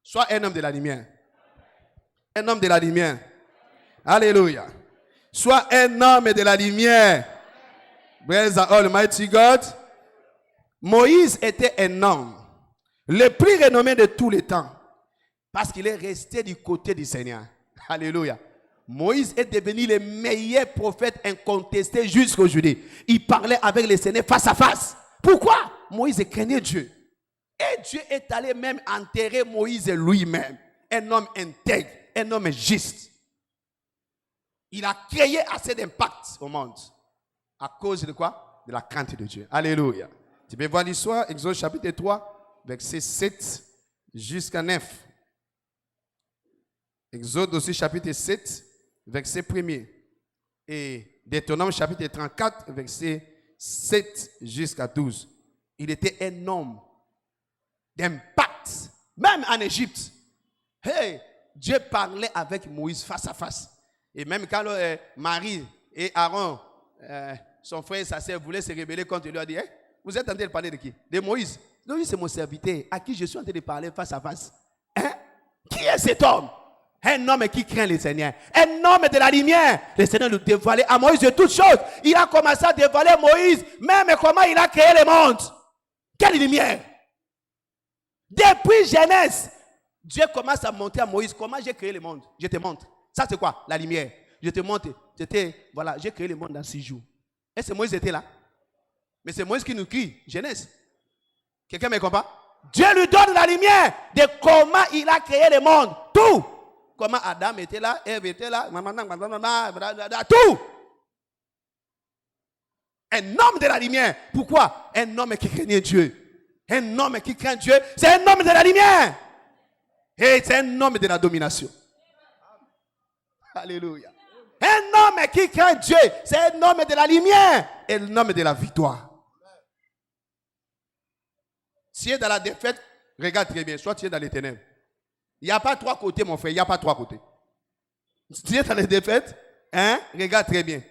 Sois un homme de la lumière. Un homme de la lumière. Alléluia. Sois un homme de la lumière. Praise the Almighty God. Moïse était un homme le plus renommé de tous les temps parce qu'il est resté du côté du Seigneur. Alléluia. Moïse est devenu le meilleur prophète incontesté jusqu'à aujourd'hui. Il parlait avec le Seigneur face à face. Pourquoi? Moïse craignait Dieu. Et Dieu est allé même enterrer Moïse lui-même. Un homme intègre, un homme juste. Il a créé assez d'impact au monde. À cause de quoi? De la crainte de Dieu. Alléluia. Tu peux voir l'histoire, Exode chapitre 3, verset 7 jusqu'à 9. Exode aussi chapitre 7, verset 1er. Et Deutéronome chapitre 34, verset 7 jusqu'à 12. Il était un homme d'impact. Même en Égypte. Hey, Dieu parlait avec Moïse face à face. Et même quand Marie et Aaron, son frère et sa sœur voulaient se rebeller contre lui, il a dit, hey, vous êtes en train de parler de qui? De Moïse. Moïse, c'est mon serviteur à qui je suis en train de parler face à face. Hein? Qui est cet homme? Un homme qui craint le Seigneur. Un homme de la lumière. Le Seigneur nous dévoilait à Moïse de toutes choses. Il a commencé à dévoiler Moïse, même comment il a créé le monde. Quelle lumière! Depuis Genèse, Dieu commence à montrer à Moïse comment j'ai créé le monde. Je te montre. Ça c'est quoi? La lumière. Je te montre. Voilà, j'ai créé le monde dans 6 jours. Et c'est Moïse était là. Mais c'est Moïse qui nous crie. Genèse. Quelqu'un me comprend? Dieu lui donne la lumière de comment il a créé le monde. Tout. Comment Adam était là, Ève était là, tout. Un homme de la lumière. Pourquoi? Un homme qui craignait Dieu. Un homme qui craint Dieu, c'est un homme de la lumière. Et c'est un homme de la domination. Alléluia. Un homme qui craint Dieu, c'est un homme de la lumière et un homme de la victoire. Si tu es dans la défaite, regarde très bien, soit tu es dans les ténèbres. Il n'y a pas 3 côtés, mon frère, il n'y a pas 3 côtés. Si tu es dans les défaites, regarde très bien.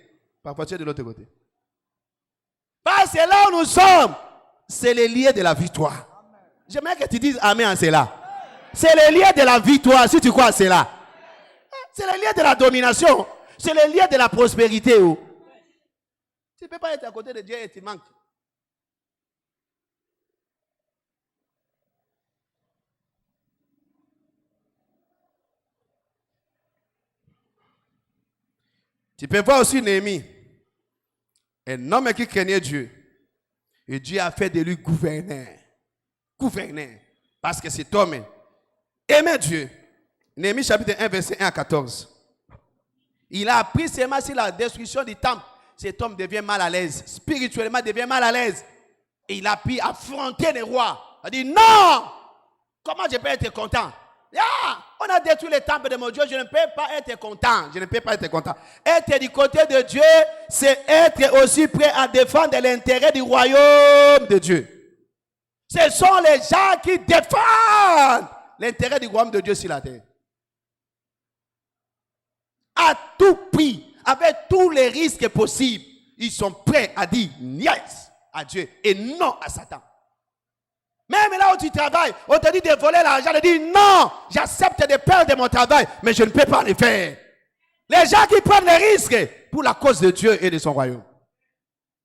Parfois tu es de l'autre côté. Parce que là où nous sommes, c'est le lieu de la victoire. J'aimerais que tu dises amen à cela. C'est le lieu de la victoire, si tu crois à cela. C'est le lieu de la domination. C'est le lieu de la prospérité. Tu ne peux pas être à côté de Dieu et tu manques. Tu peux voir aussi Néhémie, un homme qui craignait Dieu. Et Dieu a fait de lui gouverneur. Gouverneur. Parce que cet homme aimait Dieu. Néhémie chapitre 1, verset 1 à 14. Il a appris seulement sur la destruction du temple. Cet homme devient mal à l'aise. Spirituellement, devient mal à l'aise. Et il a pu affronter les rois. Il a dit non! Comment je peux être content? On a détruit le temple de mon Dieu, je ne peux pas être content. Je ne peux pas être content. Être du côté de Dieu, c'est être aussi prêt à défendre l'intérêt du royaume de Dieu. Ce sont les gens qui défendent l'intérêt du royaume de Dieu sur la terre. À tout prix, avec tous les risques possibles, ils sont prêts à dire yes à Dieu et non à Satan. Même là où tu travailles, on te dit de voler l'argent, on te dit non, j'accepte de perdre mon travail, mais je ne peux pas le faire. Les gens qui prennent les risques pour la cause de Dieu et de son royaume.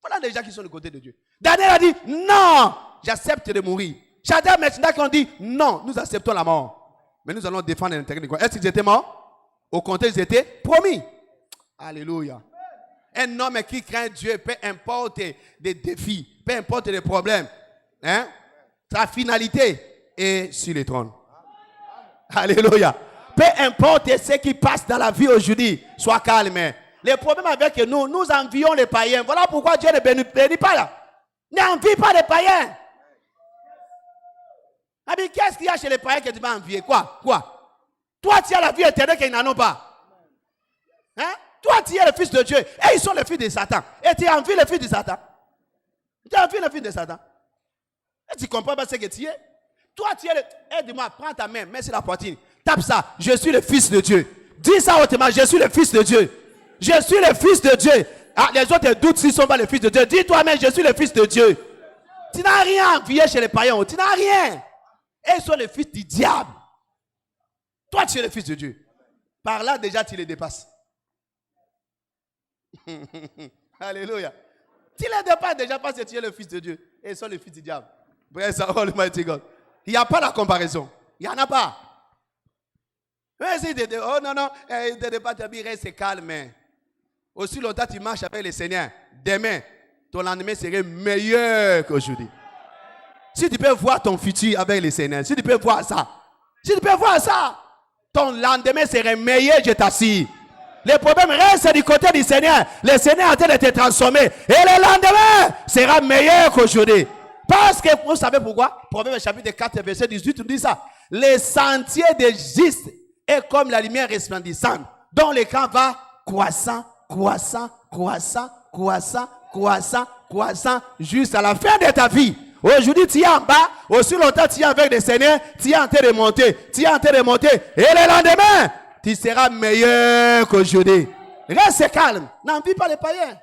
Voilà les gens qui sont du côté de Dieu. Daniel a dit non, j'accepte de mourir. Shadrach, Meshach qui ont dit non, nous acceptons la mort. Mais nous allons défendre l'intérêt du royaume. Est-ce qu'ils étaient morts? Au contraire, ils étaient promis. Alléluia. Un homme qui craint Dieu, peu importe les défis, peu importe les problèmes, hein? Sa finalité est sur le trône. Alléluia. Peu importe ce qui passe dans la vie aujourd'hui, sois calme. Les problèmes avec nous, nous envions les païens. Voilà pourquoi Dieu ne bénit pas là. N'envie pas les païens. Mais qu'est-ce qu'il y a chez les païens que tu vas envier? Quoi? Toi, tu as la vie éternelle qu'ils n'en ont pas. Hein? Toi, tu es le fils de Dieu. Et ils sont les fils de Satan. Et tu envies le fils de Satan. Tu envies le fils de Satan. Et tu ne comprends pas ce que tu es. Toi, tu es le... Aide-moi, prends ta main, mets sur la poitrine. Tape ça. Je suis le fils de Dieu. Dis ça hautement. Je suis le fils de Dieu. Je suis le fils de Dieu. Ah, les autres doutent s'ils ne sont pas le fils de Dieu. Dis toi-même, je suis le fils de Dieu. Tu n'as rien envié chez les païens. Tu n'as rien. Et ils sont les fils du diable. Toi, tu es le fils de Dieu. Par là, déjà, tu les dépasses. Alléluia. Tu les dépasses déjà parce que tu es le fils de Dieu. Et ils sont les fils du diable. Praise the Almighty God. Il n'y a pas la comparaison. Il n'y en a pas. Oh non, de pas te dire, reste calme. Aussi longtemps tu marches avec le Seigneur, demain, ton lendemain serait meilleur qu'aujourd'hui. Si tu peux voir ton futur avec le Seigneur, si tu peux voir ça, ton lendemain serait meilleur, je t'assure. Les problèmes restent du côté du Seigneur. Le Seigneur est en train de te transformer. Et le lendemain sera meilleur qu'aujourd'hui. Parce que, vous savez pourquoi? Proverbe chapitre 4, verset 18, nous dit ça. Les sentiers des justes est comme la lumière resplendissante, dont l'écran va croissant, jusqu'à la fin de ta vie. Aujourd'hui, tu es en bas, aussi longtemps tu es avec le Seigneur, tu es en train de monter, et le lendemain, tu seras meilleur qu'aujourd'hui. Reste calme, n'envie pas les païens.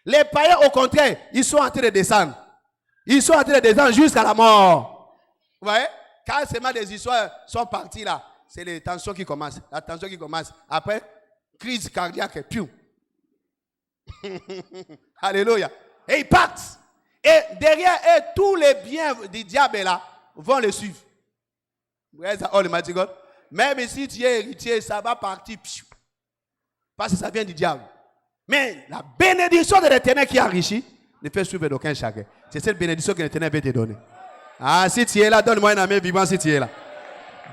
Les païens, au contraire, ils sont en train de descendre. Ils sont en train de descendre jusqu'à la mort. Vous voyez? Quand seulement des histoires sont parties là, c'est les tensions qui commencent. La tension qui commence. Après, crise cardiaque, piou. Alléluia. Et ils partent. Et derrière eux, tous les biens du diable là vont le suivre. Même si tu es héritier, ça va partir. Piou. Parce que ça vient du diable. Mais la bénédiction de l'Éternel qui enrichit ne fait suivre d'aucun chacun. C'est cette bénédiction que l'Éternel veut te donner. Ah, si tu es là, donne-moi un amen vivant si tu es là.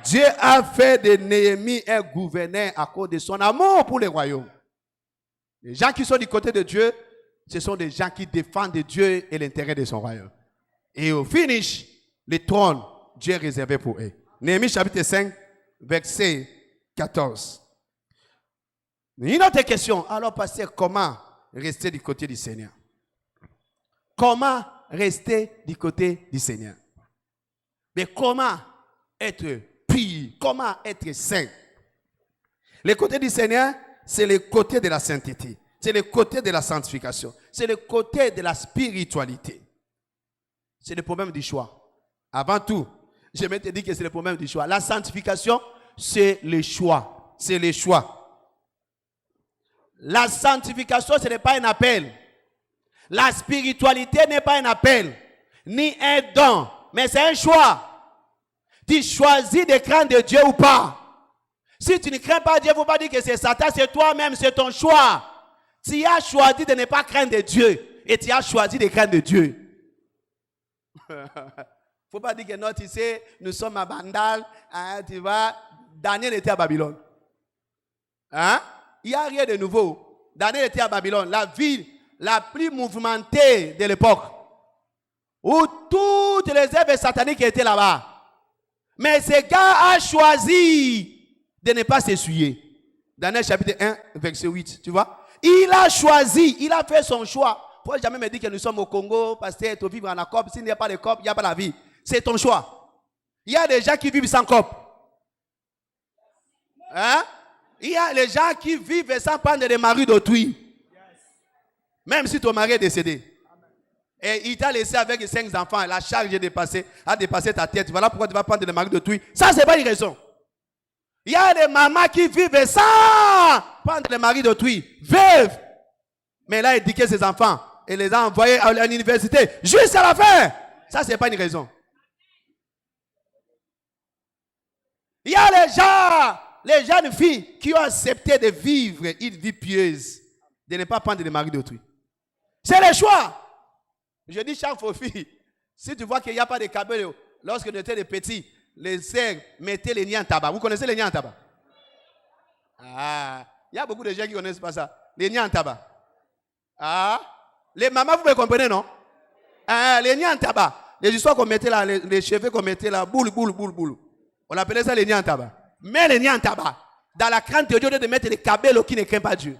Dieu a fait de Néhémie un gouverneur à cause de son amour pour les royaumes. Les gens qui sont du côté de Dieu, ce sont des gens qui défendent Dieu et l'intérêt de son royaume. Et au finish, le trône, Dieu est réservé pour eux. Néhémie chapitre 5, verset 14. Une autre question. Alors, pasteur, comment rester du côté du Seigneur? Comment rester du côté du Seigneur? Mais comment être pur? Comment être saint? Le côté du Seigneur, c'est le côté de la sainteté. C'est le côté de la sanctification. C'est le côté de la spiritualité. C'est le problème du choix. Avant tout, je vais te dire que c'est le problème du choix. La sanctification, c'est le choix. C'est le choix. La sanctification, ce n'est pas un appel. La spiritualité n'est pas un appel, ni un don, mais c'est un choix. Tu choisis de craindre Dieu ou pas. Si tu ne crains pas Dieu, il ne faut pas dire que c'est Satan, c'est toi-même, c'est ton choix. Tu as choisi de ne pas craindre Dieu et tu as choisi de craindre Dieu. Il ne faut pas dire que non, tu sais, nous sommes à Bandal, hein, tu vois, Daniel était à Babylone. Hein? Il n'y a rien de nouveau. Daniel était à Babylone, la ville la plus mouvementée de l'époque. où toutes les œuvres sataniques étaient là-bas. Mais ce gars a choisi de ne pas s'essuyer. Daniel chapitre 1, verset 8, tu vois. Il a choisi, il a fait son choix. Il ne faut jamais me dire que nous sommes au Congo, pasteur, tu vivre en la COP. S'il n'y a pas de COP, il n'y a pas la vie. C'est ton choix. Il y a des gens qui vivent sans COP. Hein? Il y a les gens qui vivent sans prendre les maris d'autrui. Même si ton mari est décédé. Et il t'a laissé avec 5 enfants. La charge a dépassé ta tête. Voilà pourquoi tu vas prendre les maris d'autrui. Ça, ce n'est pas une raison. Il y a des mamans qui vivent sans prendre les maris d'autrui. Veuves. Mais là, il éduquait ses enfants. Et les a envoyés à l'université. Jusqu'à la fin. Ça, ce n'est pas une raison. Il y a les jeunes filles qui ont accepté de vivre une vie pieuse. De ne pas prendre les maris d'autrui. C'est le choix. Je dis chaque fois, fille, si tu vois qu'il n'y a pas de cabello, lorsque nous étions des petits, les sœurs mettaient les niais en tabac. Vous connaissez les niais en tabac? Ah, il y a beaucoup de gens qui ne connaissent pas ça. Les niais en tabac. Ah, les mamans, vous me comprenez, non? Ah, les niais en tabac. Les histoires qu'on mettait là, les cheveux qu'on mettait là, boule. On appelait ça les niais en tabac. Mais les niais en tabac, dans la crainte de Dieu, de mettre les cabellos qui ne craignent pas Dieu.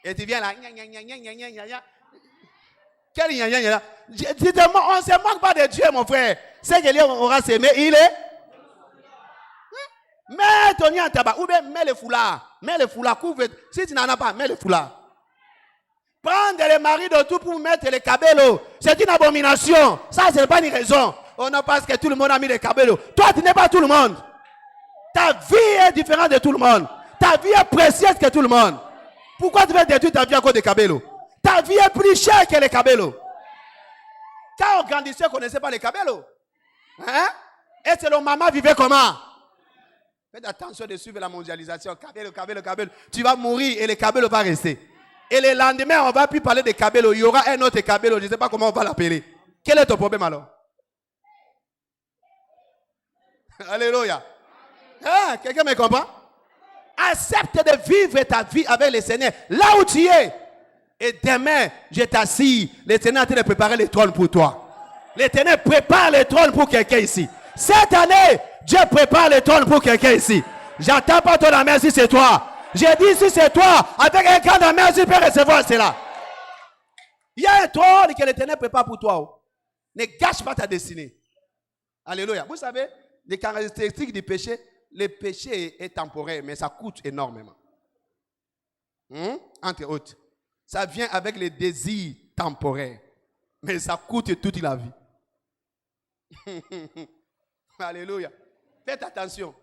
Et tu viens là, quel là? Dites-moi, on ne se moque pas de Dieu, mon frère. C'est que Dieu aura s'aimé, il est. Mets ton nid en tabac, ou bien mets le foulard. Mets le foulard, couvre. Si tu n'en as pas, mets le foulard. Prendre les maris de tout pour mettre les cabellos, c'est une abomination. Ça, ce n'est pas une raison. On ne pense que tout le monde a mis les cabellos. Toi, tu n'es pas tout le monde. Ta vie est différente de tout le monde. Ta vie est précieuse que tout le monde. Pourquoi tu veux détruire ta vie à cause des cabellos? Ta vie est plus chère que les cabellos. Quand on grandissait, on ne connaissait pas les cabellos. Hein? Et selon maman vivait comment? Faites attention de suivre la mondialisation. Cabello. Tu vas mourir et les cabellos vont rester. Et le lendemain, on ne va plus parler de cabello. Il y aura un autre cabello. Je ne sais pas comment on va l'appeler. Quel est ton problème alors? Alléluia. Hein? Quelqu'un me comprend? Accepte de vivre ta vie avec le Seigneur. Là où tu es. Et demain, je t'assure, l'Éternel est en train de préparer le trône pour toi. L'Éternel prépare le trône pour quelqu'un ici. Cette année, Dieu prépare le trône pour quelqu'un ici. J'attends pas ton amen si c'est toi. J'ai dit si c'est toi, avec un grand amen, tu peux recevoir cela. Il y a un trône que l'Éternel prépare pour toi. Ne gâche pas ta destinée. Alléluia. Vous savez, les caractéristiques du péché, le péché est temporaire, mais ça coûte énormément. Entre autres. Ça vient avec les désirs temporaires. Mais ça coûte toute la vie. Alléluia. Faites attention.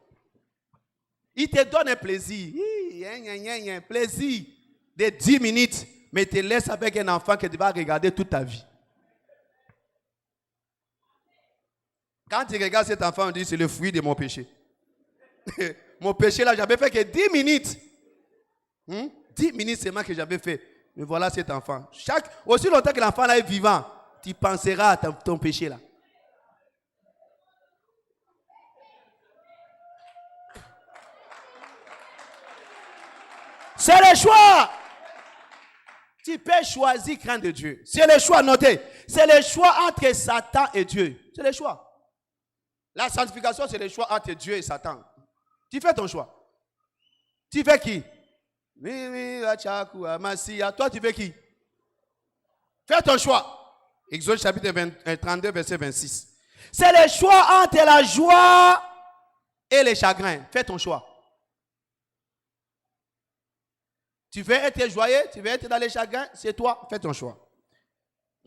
Il te donne un plaisir. Un plaisir de 10 minutes. Mais il te laisse avec un enfant que tu vas regarder toute ta vie. Quand tu regardes cet enfant, on dit c'est le fruit de mon péché. Mon péché là, j'avais fait que 10 minutes. 10 minutes seulement que j'avais fait. Mais voilà cet enfant. Aussi longtemps que l'enfant là est vivant, tu penseras à ton péché là. C'est le choix. Tu peux choisir crainte de Dieu. C'est le choix, notez. C'est le choix entre Satan et Dieu. C'est le choix. La sanctification, c'est le choix entre Dieu et Satan. Tu fais ton choix. Tu fais qui? Toi, tu veux qui? Fais ton choix. Exode chapitre 32, verset 26. C'est le choix entre la joie et le chagrin. Fais ton choix. Tu veux être joyeux, tu veux être dans les chagrins, c'est toi. Fais ton choix.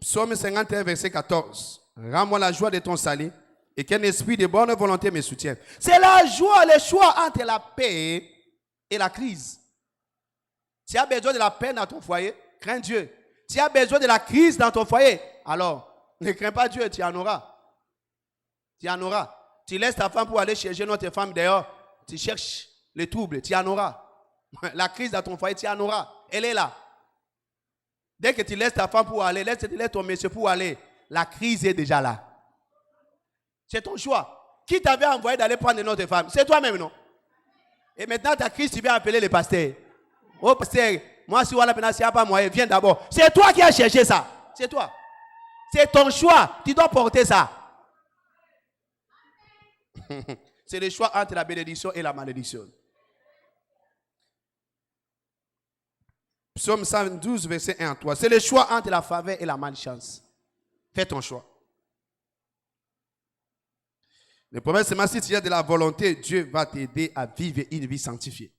Psaume 51, verset 14. Rends-moi la joie de ton salut et qu'un esprit de bonne volonté me soutienne. C'est la joie, le choix entre la paix et la crise. Tu as besoin de la paix dans ton foyer, crains Dieu. Tu as besoin de la crise dans ton foyer, alors ne crains pas Dieu, tu en auras. Tu en auras. Tu laisses ta femme pour aller chercher notre femme dehors, tu cherches les troubles, tu en auras. La crise dans ton foyer, tu en auras. Elle est là. Dès que tu laisses ta femme pour aller, laisse ton monsieur pour aller, la crise est déjà là. C'est ton choix. Qui t'avait envoyé d'aller prendre notre femme? C'est toi-même, non? Et maintenant, ta crise, tu viens appeler les pasteurs. Oh, pasteur, moi, si voilà, il n'y a pas moyen, viens d'abord. C'est toi qui as cherché ça. C'est toi. C'est ton choix. Tu dois porter ça. C'est le choix entre la bénédiction et la malédiction. Psaume 112, verset 1 à 3. C'est le choix entre la faveur et la malchance. Fais ton choix. Le problème, c'est que si tu as de la volonté, Dieu va t'aider à vivre une vie sanctifiée.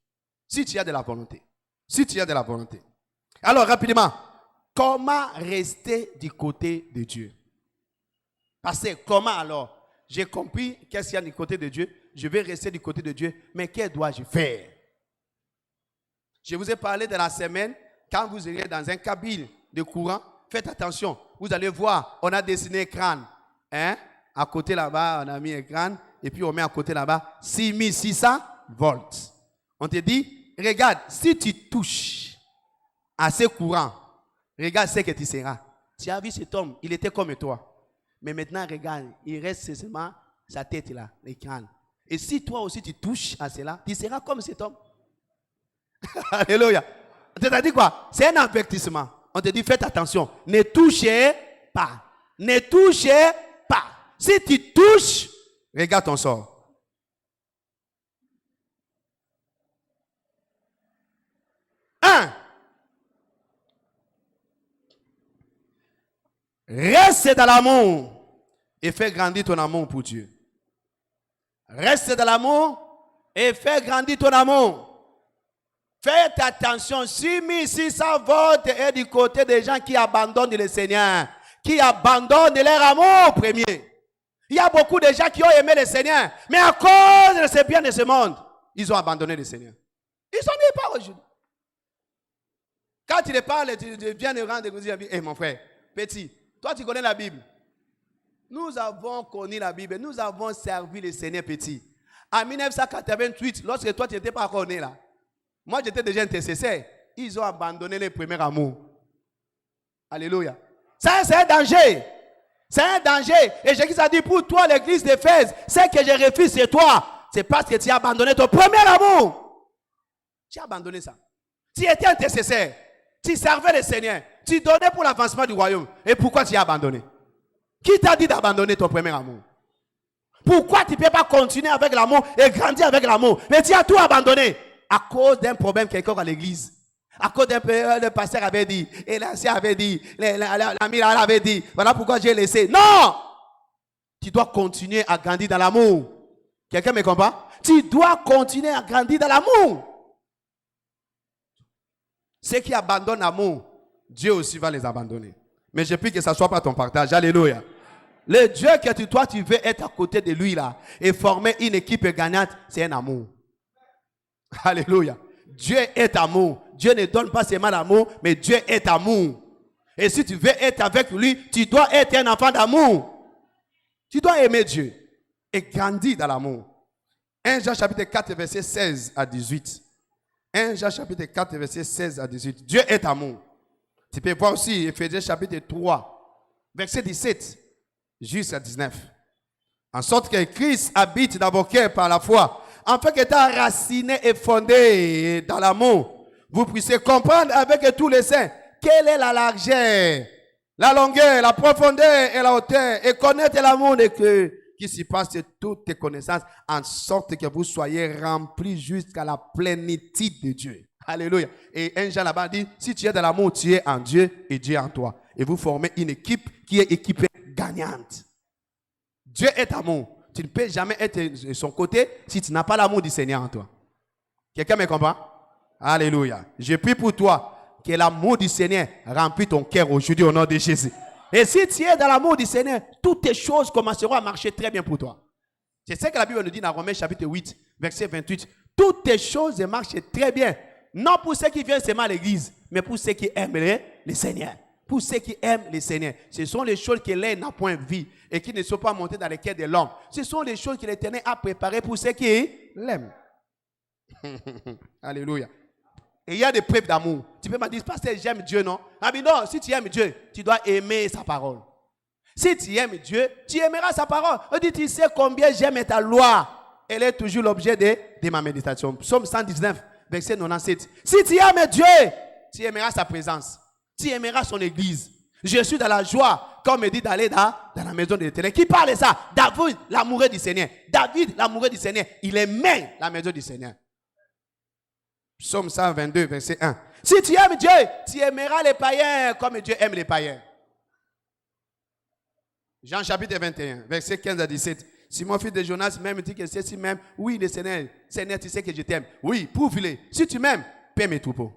Si tu as de la volonté. Si tu as de la volonté. Alors, rapidement, comment rester du côté de Dieu? Parce que comment alors? J'ai compris qu'est-ce qu'il y a du côté de Dieu. Je vais rester du côté de Dieu. Mais que dois-je faire? Je vous ai parlé de la semaine. Quand vous irez dans un cabine de courant, faites attention. Vous allez voir, on a dessiné un crâne. Hein? À côté là-bas, on a mis un crâne. Et puis on met à côté là-bas 6600 volts. On te dit, regarde, si tu touches à ce courant, regarde ce que tu seras. Tu as vu cet homme, il était comme toi. Mais maintenant, regarde, il reste seulement sa tête là, le crâne. Et si toi aussi tu touches à cela, tu seras comme cet homme. Alléluia. On te dit quoi? C'est un avertissement. On te dit, faites attention. Ne touchez pas. Ne touchez pas. Si tu touches, regarde ton sort. Reste dans l'amour et fais grandir ton amour pour Dieu. Reste dans l'amour et fais grandir ton amour. Faites attention, 6600 volts est du côté des gens qui abandonnent le Seigneur, qui abandonnent leur amour premier. Il y a beaucoup de gens qui ont aimé le Seigneur, mais à cause de ces biens de ce monde, ils ont abandonné le Seigneur. Ils sont nulle part aujourd'hui. Quand tu les parles, tu viens de rendre et dire, hey, mon frère, petit, toi tu connais la Bible. Nous avons connu la Bible, nous avons servi le Seigneur petit. En 1988, lorsque toi tu n'étais pas encore né là, moi j'étais déjà intercesseur, ils ont abandonné les premiers amours. Alléluia. Ça c'est un danger. C'est un danger. Et Jésus a dit pour toi l'église d'Éphèse, ce que je refuse c'est toi. C'est parce que tu as abandonné ton premier amour. Tu as abandonné ça. Tu étais intercesseur. Tu servais le Seigneur. Tu donnais pour l'avancement du royaume. Et pourquoi tu as abandonné? Qui t'a dit d'abandonner ton premier amour? Pourquoi tu ne peux pas continuer avec l'amour et grandir avec l'amour? Mais tu as tout abandonné à cause d'un problème quelqu'un à l'église. À cause d'un le pasteur avait dit, et l'ancien avait dit, l'ami avait dit, voilà pourquoi j'ai laissé. Non! Tu dois continuer à grandir dans l'amour. Quelqu'un me comprend? Tu dois continuer à grandir dans l'amour. Ceux qui abandonnent l'amour, Dieu aussi va les abandonner. Mais je prie que ça ne soit pas ton partage. Alléluia. Le Dieu que toi tu veux être à côté de lui là et former une équipe gagnante, c'est un amour. Alléluia. Dieu est amour. Dieu ne donne pas seulement l'amour, mais Dieu est amour. Et si tu veux être avec lui, tu dois être un enfant d'amour. Tu dois aimer Dieu et grandir dans l'amour. 1 Jean chapitre 4, verset 16 à 18. 1 Jean chapitre 4, verset 16 à 18. Dieu est amour. Tu peux voir aussi Éphésiens chapitre 3, verset 17 jusqu'à 19. En sorte que Christ habite dans vos cœurs par la foi, afin qu'étant raciné et fondé dans l'amour, vous puissiez comprendre avec tous les saints quelle est la largeur, la longueur, la profondeur et la hauteur, et connaître l'amour de Dieu qui surpasse toutes les connaissances, en sorte que vous soyez remplis jusqu'à la plénitude de Dieu. Alléluia. Et un Jean là-bas dit, si tu es dans l'amour, tu es en Dieu et Dieu en toi. Et vous formez une équipe qui est équipée gagnante. Dieu est amour. Tu ne peux jamais être de son côté si tu n'as pas l'amour du Seigneur en toi. Quelqu'un me comprend? Alléluia. Je prie pour toi que l'amour du Seigneur remplit ton cœur aujourd'hui au nom de Jésus. Et si tu es dans l'amour du Seigneur, toutes les choses commenceront à marcher très bien pour toi. C'est ce que la Bible nous dit dans Romains chapitre 8, verset 28. Toutes les choses marchent très bien. Non pour ceux qui viennent seulement à l'église, mais pour ceux qui aiment le Seigneur. Pour ceux qui aiment le Seigneur. Ce sont les choses que l'un n'a point vues et qui ne sont pas montées dans les cœurs de l'homme. Ce sont les choses que l'Éternel a préparées pour ceux qui l'aiment. Alléluia. Et il y a des preuves d'amour. Tu peux me dire, pasteur, j'aime Dieu, non? Ah mais non, si tu aimes Dieu, tu dois aimer sa parole. Si tu aimes Dieu, tu aimeras sa parole. On dit, tu sais combien j'aime ta loi. Elle est toujours l'objet de ma méditation. Psaume 119, verset 97. Si tu aimes Dieu, tu aimeras sa présence. Tu aimeras son église. Je suis dans la joie, comme me dit d'aller dans la maison de l'Éternel. Qui parle de ça? David, l'amoureux du Seigneur. David, l'amoureux du Seigneur. Il aimait la maison du Seigneur. Psaume 122, verset 1. Si tu aimes Dieu, tu aimeras les païens comme Dieu aime les païens. Jean chapitre 21, verset 15 à 17. Simon, fils de Jonas, même dit que c'est si même. Oui, le Seigneur, Seigneur, tu sais que je t'aime. Oui, prouve-le. Si tu m'aimes, paie mes troupeaux.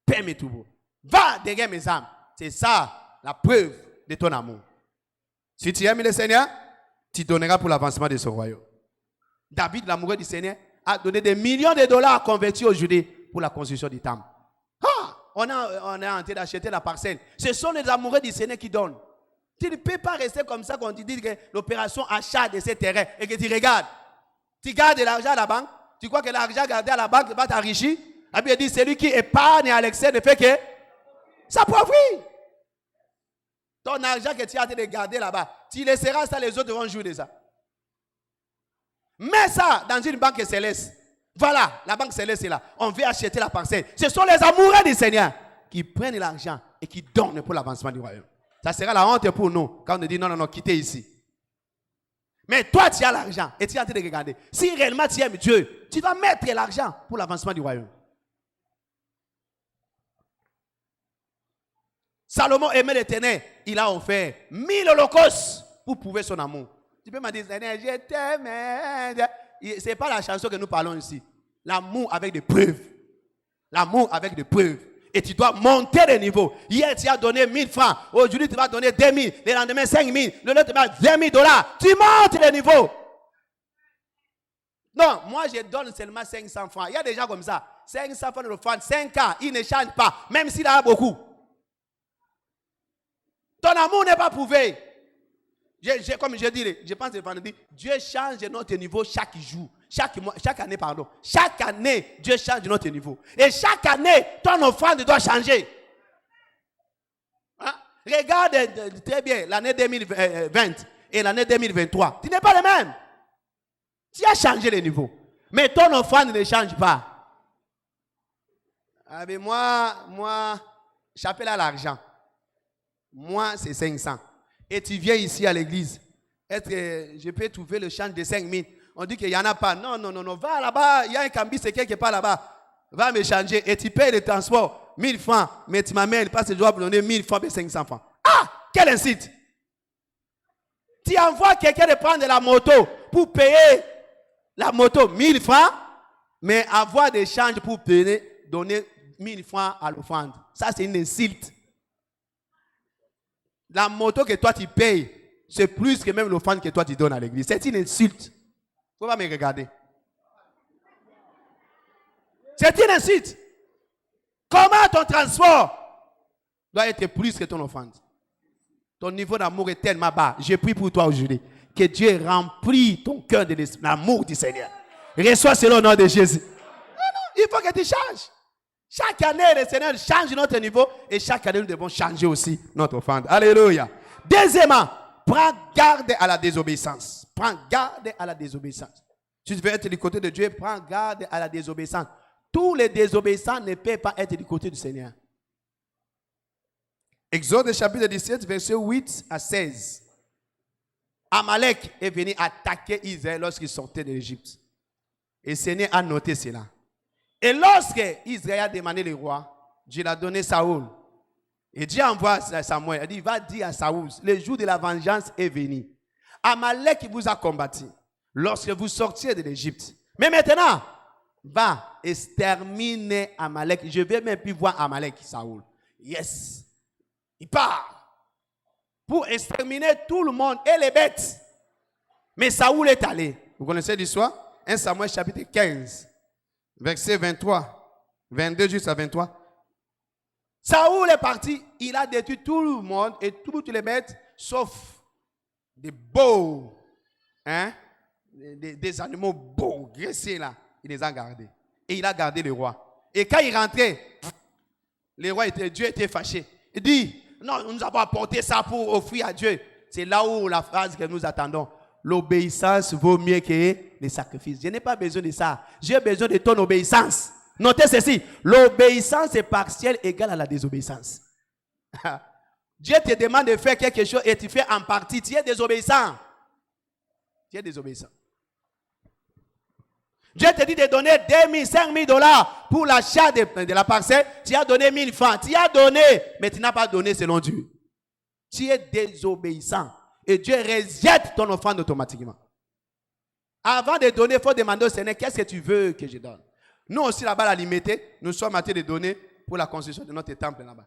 Paie mes troupeaux. Va derrière mes âmes. C'est ça la preuve de ton amour. Si tu aimes le Seigneur, tu donneras pour l'avancement de ce royaume. David, l'amoureux du Seigneur, a donné des millions de dollars convertis aux Judées pour la construction du temple. Ah, on est en train d'acheter la parcelle. Ce sont les amoureux du Seigneur qui donnent. Tu ne peux pas rester comme ça quand tu dis que l'opération achat de ces terrains et que tu regardes. Tu gardes de l'argent à la banque. Tu crois que l'argent gardé à la banque va t'enrichir. Et puis il dit, celui qui épargne à l'excès ne fait que ça profite. Ton argent que tu as de garder là-bas, tu laisseras ça, les autres vont jouer de ça. Mets ça dans une banque céleste. Voilà, la banque céleste est là. On veut acheter la parcelle. Ce sont les amoureux du Seigneur qui prennent l'argent et qui donnent pour l'avancement du royaume. Ça sera la honte pour nous quand on nous dit non, quittez ici. Mais toi, tu as l'argent et tu es en train de regarder. Si réellement tu aimes Dieu, tu vas mettre l'argent pour l'avancement du royaume. Salomon aimait l'Éternel. Il a offert 1000 holocaustes pour prouver son amour. Tu peux me dire, Seigneur, je t'aime. Ce n'est pas la chanson que nous parlons ici. L'amour avec des preuves. L'amour avec des preuves. Et tu dois monter le niveau. Hier, tu as donné 1000 francs. Aujourd'hui, tu vas donner 2000. Le lendemain, 5000. Le lendemain, tu vas 20 000 dollars. Tu montes le niveau. Non, moi, je donne seulement 500 francs. Il y a des gens comme ça. 500 francs de l'offrande, 5 ans. Ils ne changent pas. Même s'il a beaucoup. Ton amour n'est pas prouvé. Comme je dis, je pense que Dieu change notre niveau chaque jour. Chaque année, pardon. Chaque année, Dieu change notre niveau. Et chaque année, ton offrande doit changer. Hein? Regarde très bien l'année 2020 et l'année 2023. Tu n'es pas le même. Tu as changé le niveau. Mais ton offrande ne change pas. Ah, mais moi, j'appelle à l'argent. Moi, c'est 500. Et tu viens ici à l'église. Est-ce que je peux trouver le change de 5000? On dit qu'il n'y en a pas. Non. Va là-bas. Il y a un cambis, c'est quelque part là-bas. Va me changer. Et tu payes le transport. 1000 francs. Mais tu m'amènes parce que je dois me donner 1000 francs et 500 francs. Ah! Quel incite! Tu envoies quelqu'un de prendre la moto pour payer la moto 1000 francs. Mais avoir des changes pour donner 1000 francs à l'offrande. Ça, c'est une insulte. La moto que toi tu payes, c'est plus que même l'offrande que toi tu donnes à l'église. C'est une insulte. Il ne faut pas me regarder. C'est une insulte. Comment ton transport doit être plus que ton offrande? Ton niveau d'amour est tellement bas. Je prie pour toi aujourd'hui. Que Dieu remplit ton cœur de l'amour du Seigneur. Reçois cela au nom de Jésus. Non, il faut que tu changes. Chaque année, le Seigneur change notre niveau et chaque année, nous devons changer aussi notre offrande. Alléluia. Deuxièmement, prends garde à la désobéissance. Prends garde à la désobéissance. Si tu veux être du côté de Dieu, prends garde à la désobéissance. Tous les désobéissants ne peuvent pas être du côté du Seigneur. Exode chapitre 17, verset 8 à 16. Amalek est venu attaquer Israël lorsqu'ils sortaient de l'Égypte. Et le Seigneur a noté cela. Et lorsque Israël a demandé le roi, Dieu l'a donné Saoul. Et Dieu envoie Samuel. Il dit, va dire à Saoul, le jour de la vengeance est venu. Amalek vous a combattu lorsque vous sortiez de l'Égypte. Mais maintenant, va exterminer Amalek. Je vais même plus voir Amalek, Saoul. Yes. Il part pour exterminer tout le monde et les bêtes. Mais Saoul est allé. Vous connaissez l'histoire? 1 Samuel chapitre 15. Verset 23, 22 jusqu'à 23. Saoul est parti, il a détruit tout le monde et toutes les bêtes, sauf des beaux, des animaux beaux, graissés là. Il les a gardés. Et il a gardé le roi. Et quand il rentrait, Dieu était fâché. Il dit, non, nous avons apporté ça pour offrir à Dieu. C'est là où la phrase que nous attendons. L'obéissance vaut mieux que les sacrifices. Je n'ai pas besoin de ça. J'ai besoin de ton obéissance. Notez ceci. L'obéissance est partielle égale à la désobéissance. Dieu te demande de faire quelque chose et tu fais en partie. Tu es désobéissant. Tu es désobéissant. Dieu te dit de donner 2 000, 5 000 dollars pour l'achat de la parcelle. Tu as donné 1 000 francs. Tu as donné, mais tu n'as pas donné selon Dieu. Tu es désobéissant. Et Dieu rejette ton offrande automatiquement. Avant de donner, il faut demander au Seigneur, qu'est-ce que tu veux que je donne? Nous aussi là-bas, à l'Imité, nous sommes en train de donner pour la construction de notre temple là-bas.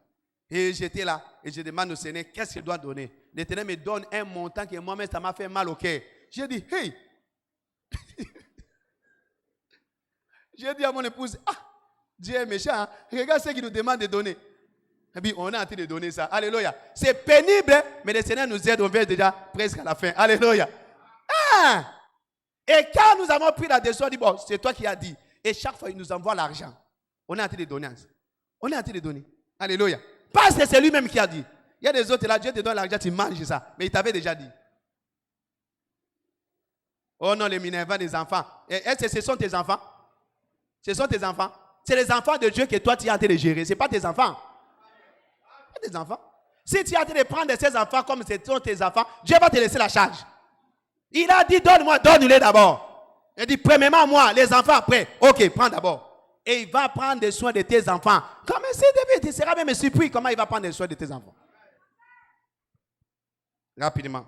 Et j'étais là et je demande au Seigneur, qu'est-ce que je dois donner? L'Éternel me donne un montant que moi-même, ça m'a fait mal au cœur. J'ai dit, hey! J'ai dit à mon épouse, Dieu est méchant, hein? Regarde ce qu'il nous demande de donner. Et puis, on est en train de donner ça. Alléluia. C'est pénible, mais le Seigneur nous aide, on vient déjà presque à la fin. Alléluia. Et quand nous avons pris la décision, on dit, bon, c'est toi qui as dit. Et chaque fois, il nous envoie l'argent. On est en train de donner. On est en train de donner. Alléluia. Parce que c'est lui-même qui a dit. Il y a des autres là, Dieu te donne l'argent, tu manges ça. Mais il t'avait déjà dit. Oh non, les Minerva des enfants. Est-ce que ce sont tes enfants? Ce sont tes enfants. C'est les enfants de Dieu que toi tu es en train de gérer. Ce n'est pas tes enfants. Pas tes enfants. Si tu es en train de prendre ces enfants comme ce sont tes enfants, Dieu va te laisser la charge. Il a dit, donne-moi, donne-les d'abord. Il dit, premièrement, moi, les enfants après. Ok, prends d'abord. Et il va prendre des soins de tes enfants. Comme tu seras même surpris comment il va prendre des soins de tes enfants. Rapidement.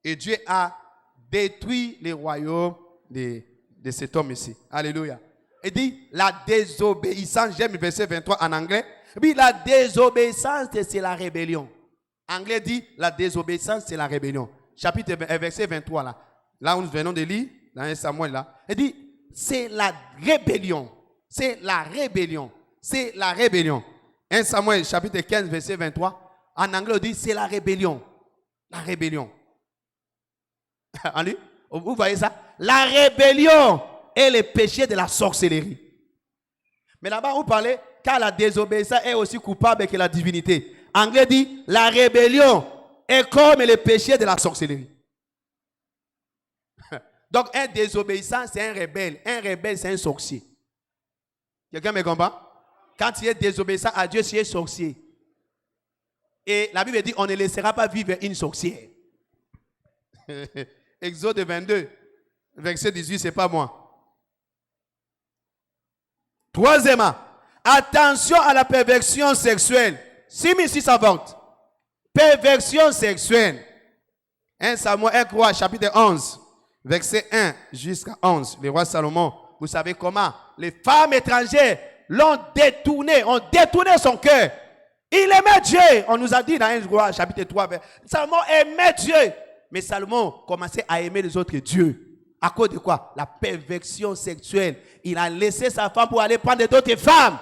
Et Dieu a détruit les royaumes de cet homme ici. Alléluia. Il dit, la désobéissance, j'aime le verset 23 en anglais. Oui, la désobéissance, c'est la rébellion. Anglais dit, la désobéissance, c'est la rébellion. Chapitre verset 23 là. Là où nous venons de lire, dans 1 Samuel là. Il dit, c'est la rébellion. C'est la rébellion. C'est la rébellion. 1 Samuel chapitre 15 verset 23. En anglais on dit, c'est la rébellion. La rébellion. En lui, vous voyez ça? La rébellion est le péché de la sorcellerie. Mais là-bas, vous parlez, car la désobéissance est aussi coupable que la divinité. Anglais dit, la rébellion est comme le péché de la sorcellerie. Donc, un désobéissant, c'est un rebelle. Un rebelle, c'est un sorcier. Quelqu'un me comprend? Quand tu es désobéissant à Dieu, tu es sorcier. Et la Bible dit, on ne laissera pas vivre une sorcière. Exode 22, verset 18, c'est pas moi. Troisièmement, attention à la perversion sexuelle. 6620. Perversion sexuelle. 1 Samuel 1 roi, chapitre 11, verset 1 jusqu'à 11. Le roi Salomon, vous savez comment les femmes étrangères l'ont détourné, ont détourné son cœur. Il aimait Dieu. On nous a dit dans 1 roi, chapitre 3, Salomon aimait Dieu. Mais Salomon commençait à aimer les autres dieux. À cause de quoi? La perversion sexuelle. Il a laissé sa femme pour aller prendre d'autres femmes.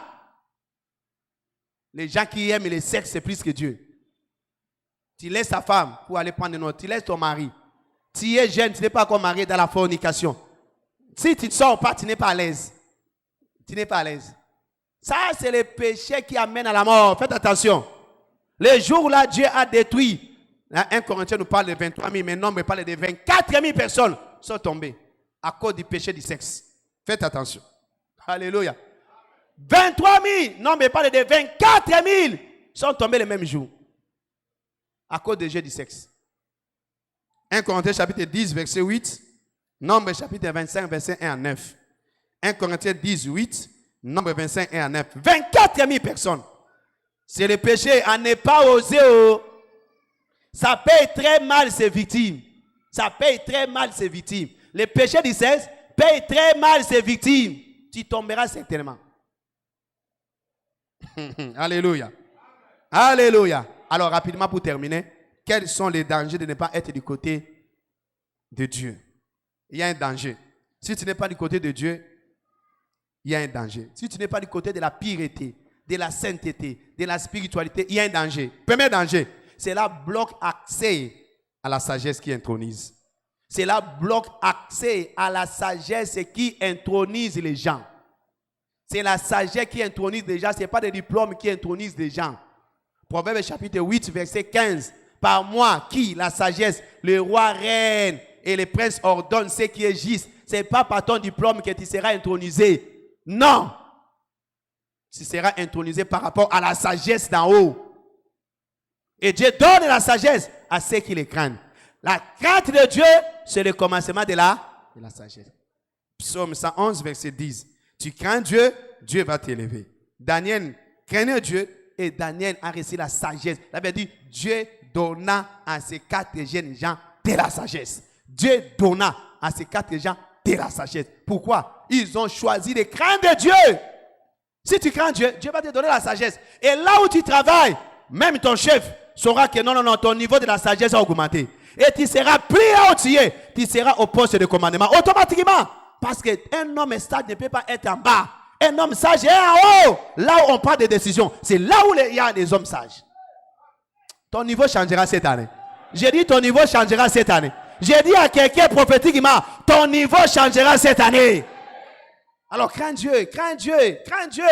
Les gens qui aiment le sexe, c'est plus que Dieu. Tu laisses ta femme pour aller prendre une autre. Tu laisses ton mari. Tu es jeune, tu n'es pas encore marié dans la fornication. Si tu ne sors pas, tu n'es pas à l'aise. Tu n'es pas à l'aise. Ça, c'est le péché qui amène à la mort. Faites attention. Le jour là, Dieu a détruit. 1 Corinthiens nous parle de 23 000, mais non, mais parle de 24 000 personnes sont tombées à cause du péché du sexe. Faites attention. Alléluia. 23 000, non, mais parle de 24 000 sont tombés le même jour à cause du jeu du sexe. 1 Corinthiens chapitre 10, verset 8. Nombre chapitre 25, verset 1 à 9. 1 Corinthiens 10, 8. Nombre 25, 1 à 9. 24 000 personnes. C'est le péché à ne pas oser. Ça paye très mal ses victimes. Ça paye très mal ses victimes. Le péché du sexe paye très mal ses victimes. Tu tomberas certainement. Alléluia. Alléluia. Alors rapidement pour terminer, quels sont les dangers de ne pas être du côté de Dieu? Il y a un danger. Si tu n'es pas du côté de Dieu, il y a un danger. Si tu n'es pas du côté de la pureté, de la sainteté, de la spiritualité, il y a un danger. Premier danger, cela bloque accès à la sagesse qui intronise. Cela bloque accès à la sagesse qui intronise les gens. C'est la sagesse qui intronise les gens, ce n'est pas des diplômes qui intronisent les gens. Proverbe chapitre 8, verset 15. Par moi, qui, la sagesse, le roi règne et les princes ordonnent ce qui est juste. Ce n'est pas par ton diplôme que tu seras intronisé. Non. Tu seras intronisé par rapport à la sagesse d'en haut. Et Dieu donne la sagesse à ceux qui les craignent. La crainte de Dieu, c'est le commencement de la sagesse. Psaume 111, verset 10. Tu crains Dieu, Dieu va t'élever. Daniel craignait Dieu et Daniel a reçu la sagesse. Ça veut dire Dieu donna à ces 4 jeunes gens de la sagesse. Dieu donna à ces 4 gens de la sagesse. Pourquoi? Ils ont choisi de craindre Dieu. Si tu crains Dieu, Dieu va te donner la sagesse. Et là où tu travailles, même ton chef saura que non, ton niveau de la sagesse a augmenté. Et tu seras plus haut, tu seras au poste de commandement automatiquement. Parce qu'un homme sage ne peut pas être en bas. Un homme sage est en haut. Là où on prend des décisions, c'est là où il y a des hommes sages. Ton niveau changera cette année. J'ai dit ton niveau changera cette année. J'ai dit à quelqu'un prophétiquement, ton niveau changera cette année. Alors crains Dieu, crains Dieu, crains Dieu.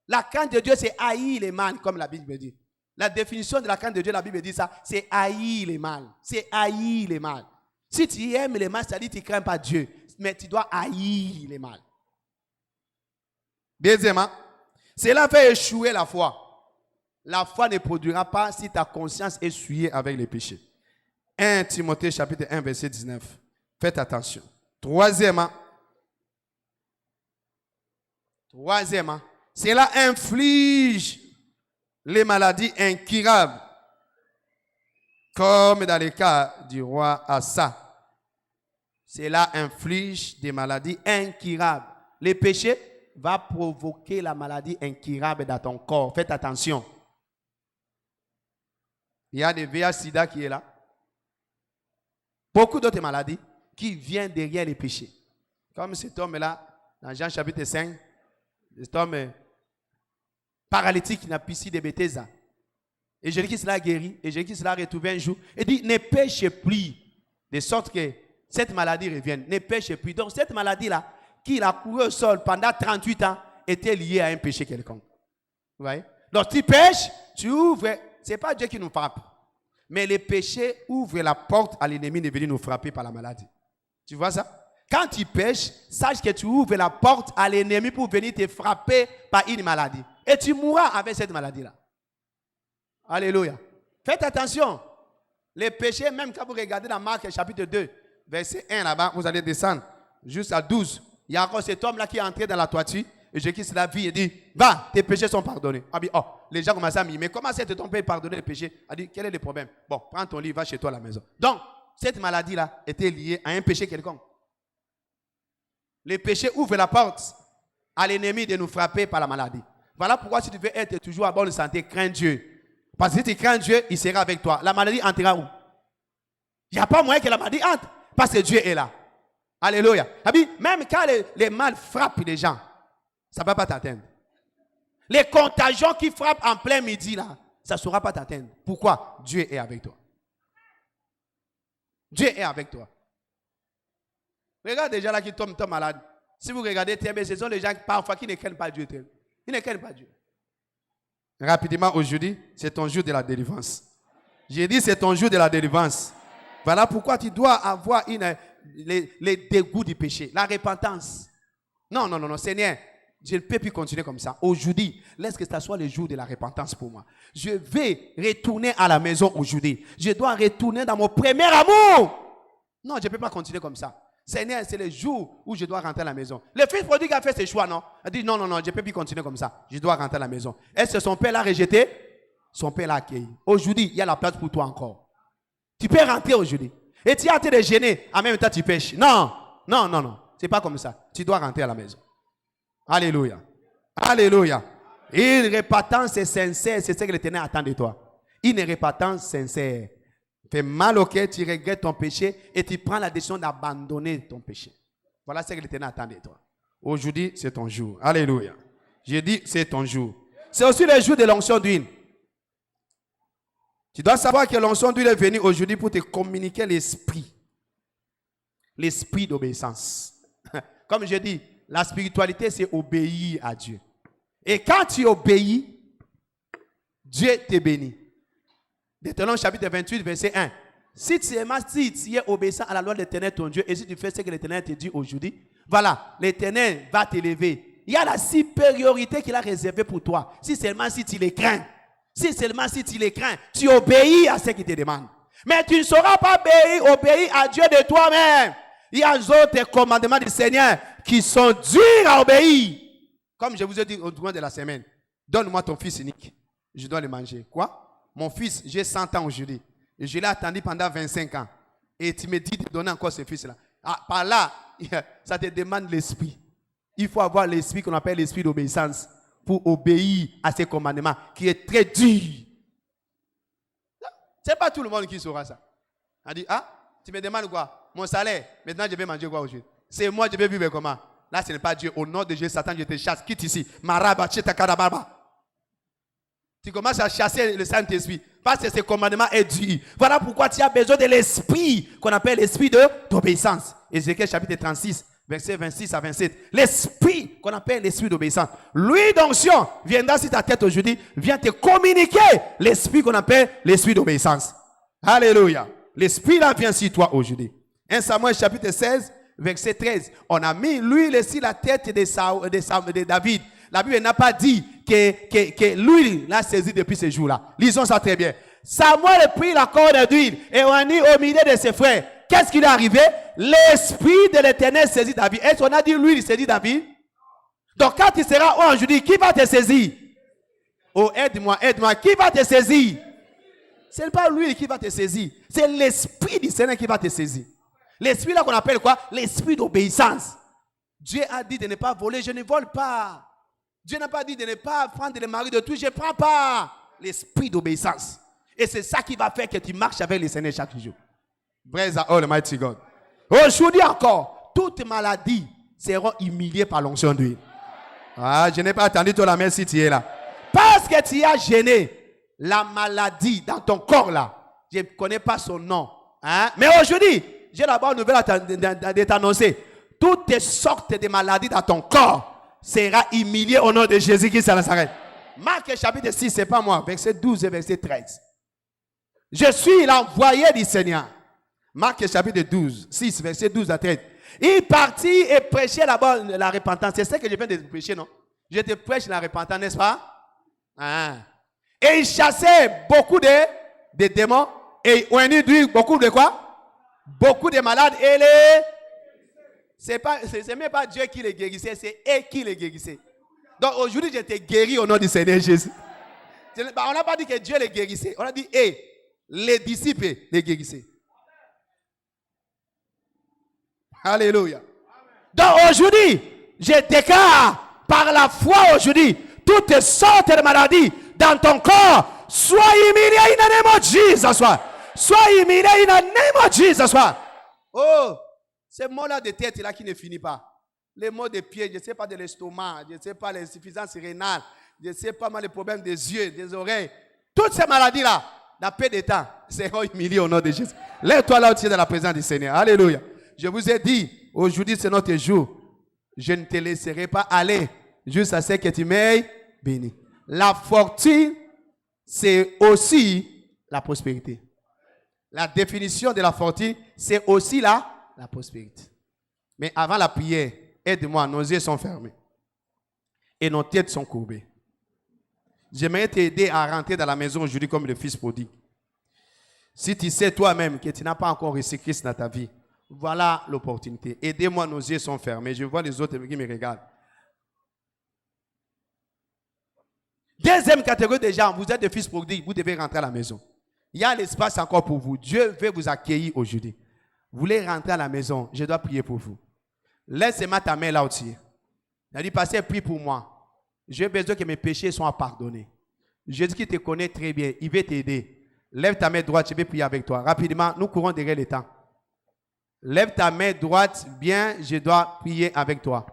La crainte de Dieu, c'est haïr les mal, comme la Bible dit. La définition de la crainte de Dieu, la Bible dit ça, c'est haïr les mal. C'est haïr les mal. Si tu aimes les mal, c'est-à-dire que tu ne crains pas Dieu, mais tu dois haïr les mal. Deuxièmement, cela fait échouer la foi. La foi ne produira pas si ta conscience est souillée avec les péchés. 1 Timothée chapitre 1 verset 19. Faites attention. Troisièmement, cela inflige les maladies incurables, comme dans le cas du roi Asa. Cela inflige des maladies incurables. Les péchés vont provoquer la maladie incurable dans ton corps. Faites attention. Il y a des VIH-Sida qui est là. Beaucoup d'autres maladies qui viennent derrière les péchés. Comme cet homme-là, dans Jean chapitre 5, cet homme paralytique qui n'a piscine de Bethesda. Et Jésus qui sera guéri, et Jésus qui sera retrouvé un jour. Il dit, ne péchez plus, de sorte que cette maladie revienne. Ne péchez plus. Donc cette maladie-là, qui a couru au sol pendant 38 ans, était liée à un péché quelconque. Vous voyez? Donc tu pêches, tu ouvres. Ce n'est pas Dieu qui nous frappe. Mais les péchés ouvrent la porte à l'ennemi de venir nous frapper par la maladie. Tu vois ça? Quand tu pêches, sache que tu ouvres la porte à l'ennemi pour venir te frapper par une maladie. Et tu mourras avec cette maladie-là. Alléluia. Faites attention. Les péchés, même quand vous regardez dans Marc chapitre 2, verset 1 là-bas, vous allez descendre jusqu'à 12. Il y a encore cet homme-là qui est entré dans la toiture. Et Jésus la vie et dit, va, tes péchés sont pardonnés. Ah, oh, les gens commencent à me dire, mais comment c'est que ton père pardonner les péchés? Il dit, quel est le problème? Bon, prends ton lit, va chez toi à la maison. Donc, cette maladie-là était liée à un péché quelconque. Les péchés ouvrent la porte à l'ennemi de nous frapper par la maladie. Voilà pourquoi si tu veux être toujours à bonne santé, crains Dieu. Parce que si tu crains Dieu, il sera avec toi. La maladie entrera où? Il n'y a pas moyen que la maladie entre parce que Dieu est là. Alléluia. Même quand les mal frappent les gens, ça ne va pas t'atteindre. Les contagions qui frappent en plein midi, là, ça ne saura pas t'atteindre. Pourquoi? Dieu est avec toi. Dieu est avec toi. Regarde les gens là qui tombent malades. Si vous regardez très bien, ce sont les gens parfois qui ne craignent pas Dieu. Ils ne craignent pas Dieu. Rapidement, aujourd'hui, c'est ton jour de la délivrance. J'ai dit, c'est ton jour de la délivrance. Voilà pourquoi tu dois avoir les dégoûts du péché, la repentance. Non, Seigneur, je ne peux plus continuer comme ça. Aujourd'hui, laisse que ça soit le jour de la repentance pour moi. Je vais retourner à la maison aujourd'hui. Je dois retourner dans mon premier amour. Non, je ne peux pas continuer comme ça. Seigneur, c'est le jour où je dois rentrer à la maison. Le fils prodigue a fait ses choix, non? Il a dit, non, je ne peux plus continuer comme ça. Je dois rentrer à la maison. Est-ce que son père l'a rejeté? Son père l'a accueilli. Aujourd'hui, il y a la place pour toi encore. Tu peux rentrer aujourd'hui. Et tu as été de gêner, en même temps tu pêches. Non. C'est pas comme ça. Tu dois rentrer à la maison. Alléluia. Alléluia. Une repentance sincère, c'est ce que l'Éternel attend de toi. Une repentance sincère. Fais mal au cœur, tu regrettes ton péché et tu prends la décision d'abandonner ton péché. Voilà ce que l'Éternel attend de toi. Aujourd'hui, c'est ton jour. Alléluia. J'ai dit, c'est ton jour. C'est aussi le jour de l'onction d'huile. Tu dois savoir que l'onction d'huile est venue aujourd'hui pour te communiquer l'esprit. L'esprit d'obéissance. Comme je dis, la spiritualité, c'est obéir à Dieu. Et quand tu obéis, Dieu te bénit. Deutéronome chapitre 28, verset 1. Si tu es obéissant à la loi de l'Éternel, ton Dieu, et si tu fais ce que l'Éternel te dit aujourd'hui, voilà, l'Éternel va t'élever. Il y a la supériorité qu'il a réservée pour toi. Si seulement si tu les crains. Si seulement si tu les crains, tu obéis à ce qu'il te demande. Mais tu ne sauras pas obéir à Dieu de toi-même. Il y a d'autres commandements du Seigneur qui sont durs à obéir. Comme je vous ai dit au cours de la semaine, donne-moi ton fils unique. Je dois le manger. Quoi? Mon fils, j'ai 100 ans aujourd'hui. Et je l'ai attendu pendant 25 ans. Et tu me dis de donner encore ce fils-là. Ah, par là, ça te demande l'esprit. Il faut avoir l'esprit qu'on appelle l'esprit d'obéissance pour obéir à ces commandements qui est très dur. Ce n'est pas tout le monde qui saura ça. On dit, ah, tu me demandes quoi? Mon salaire, maintenant je vais manger quoi aujourd'hui? C'est moi, je vais vivre comment? Là, ce n'est pas Dieu. Au nom de Jésus, Satan, je te chasse. Quitte ici. Maraba, Chetakadababa. Tu commences à chasser le Saint-Esprit. Parce que ce commandement est dur. Voilà pourquoi tu as besoin de l'esprit qu'on appelle l'esprit d'obéissance. Ézéchiel chapitre 36, versets 26 à 27. L'esprit qu'on appelle l'esprit d'obéissance. L'huile d'onction viendra sur ta tête aujourd'hui, vient te communiquer l'esprit qu'on appelle l'esprit d'obéissance. Alléluia. L'esprit là vient sur toi aujourd'hui. 1 Samuel chapitre 16, verset 13. On a mis l'huile sur la tête de David. La Bible n'a pas dit que l'huile l'a saisi depuis ce jour-là. Lisons ça très bien. Samuel a pris la corde d'huile et on a mis au milieu de ses frères. Qu'est-ce qui est arrivé? L'esprit de l'Éternel saisit David. Est-ce qu'on a dit l'huile saisit David? Donc quand tu seras aujourd'hui, qui va te saisir? Oh, aide-moi. Qui va te saisir? Ce n'est pas l'huile qui va te saisir. C'est l'esprit du Seigneur qui va te saisir. L'esprit là qu'on appelle quoi? L'esprit d'obéissance. Dieu a dit de ne pas voler, je ne vole pas. Dieu n'a pas dit de ne pas prendre le mari de tout, je ne prends pas. L'esprit d'obéissance. Et c'est ça qui va faire que tu marches avec le Seigneur chaque jour. Praise the Almighty God. Aujourd'hui encore, toutes maladies seront humiliées par l'onction d'huile. Ah, je n'ai pas attendu toi la main si tu es là. Parce que tu as gêné la maladie dans ton corps là. Je ne connais pas son nom. Hein? Mais aujourd'hui, j'ai la bonne nouvelle de t'annoncer. Toutes sortes de maladies dans ton corps sera humilié au nom de Jésus-Christ à Nazareth. Marc chapitre 6, c'est pas moi, verset 12 et verset 13. Je suis l'envoyé du Seigneur. Marc chapitre 12, 6, verset 12 à 13. Il partit et prêchait là-bas la repentance. C'est ça que je viens de te prêcher, non? Je te prêche la repentance, n'est-ce pas? Ah. Et il chassait beaucoup de démons. Et on dit beaucoup de quoi? Beaucoup de malades. Et les... C'est même pas Dieu qui les guérissait, c'est eux qui les guérissaient. Donc aujourd'hui, je t'ai guéri au nom du Seigneur Jésus. On n'a pas dit que Dieu les guérissait. On a dit, les disciples les guérissaient. Alléluia. Donc aujourd'hui, je déclare par la foi aujourd'hui, toutes sortes de maladies dans ton corps, sois humilié in the name of Jesus. Sois humilié in the name of Jesus. Oh, ces maux-là de tête là qui ne finit pas. Les maux de pied, je ne sais pas de l'estomac, je ne sais pas l'insuffisance rénale, je ne sais pas les problèmes des yeux, des oreilles. Toutes ces maladies-là, dans peu de temps, seront humiliées au nom de Jésus. Lève-toi là au-dessus de la présence du Seigneur. Alléluia. Je vous ai dit, aujourd'hui c'est notre jour. Je ne te laisserai pas aller jusqu'à ce que tu m'aies béni. La fortune, c'est aussi la prospérité. La définition de la fortune, c'est aussi la prospérité. Mais avant la prière, aide-moi, nos yeux sont fermés. Et nos têtes sont courbées. J'aimerais t'aider à rentrer dans la maison aujourd'hui comme le fils prodigue. Si tu sais toi-même que tu n'as pas encore reçu Christ dans ta vie, voilà l'opportunité. Aidez-moi, nos yeux sont fermés. Je vois les autres qui me regardent. Deuxième catégorie de gens, vous êtes des fils prodigues, vous devez rentrer à la maison. Il y a l'espace encore pour vous. Dieu veut vous accueillir aujourd'hui. Vous voulez rentrer à la maison, je dois prier pour vous. Laisse-moi ta main là au-dessus. Il a dit, pasteur, prie pour moi. J'ai besoin que mes péchés soient pardonnés. Jésus qui te connaît très bien, il veut t'aider. Lève ta main droite, je vais prier avec toi. Rapidement, nous courons derrière le temps. Lève ta main droite, bien, je dois prier avec toi.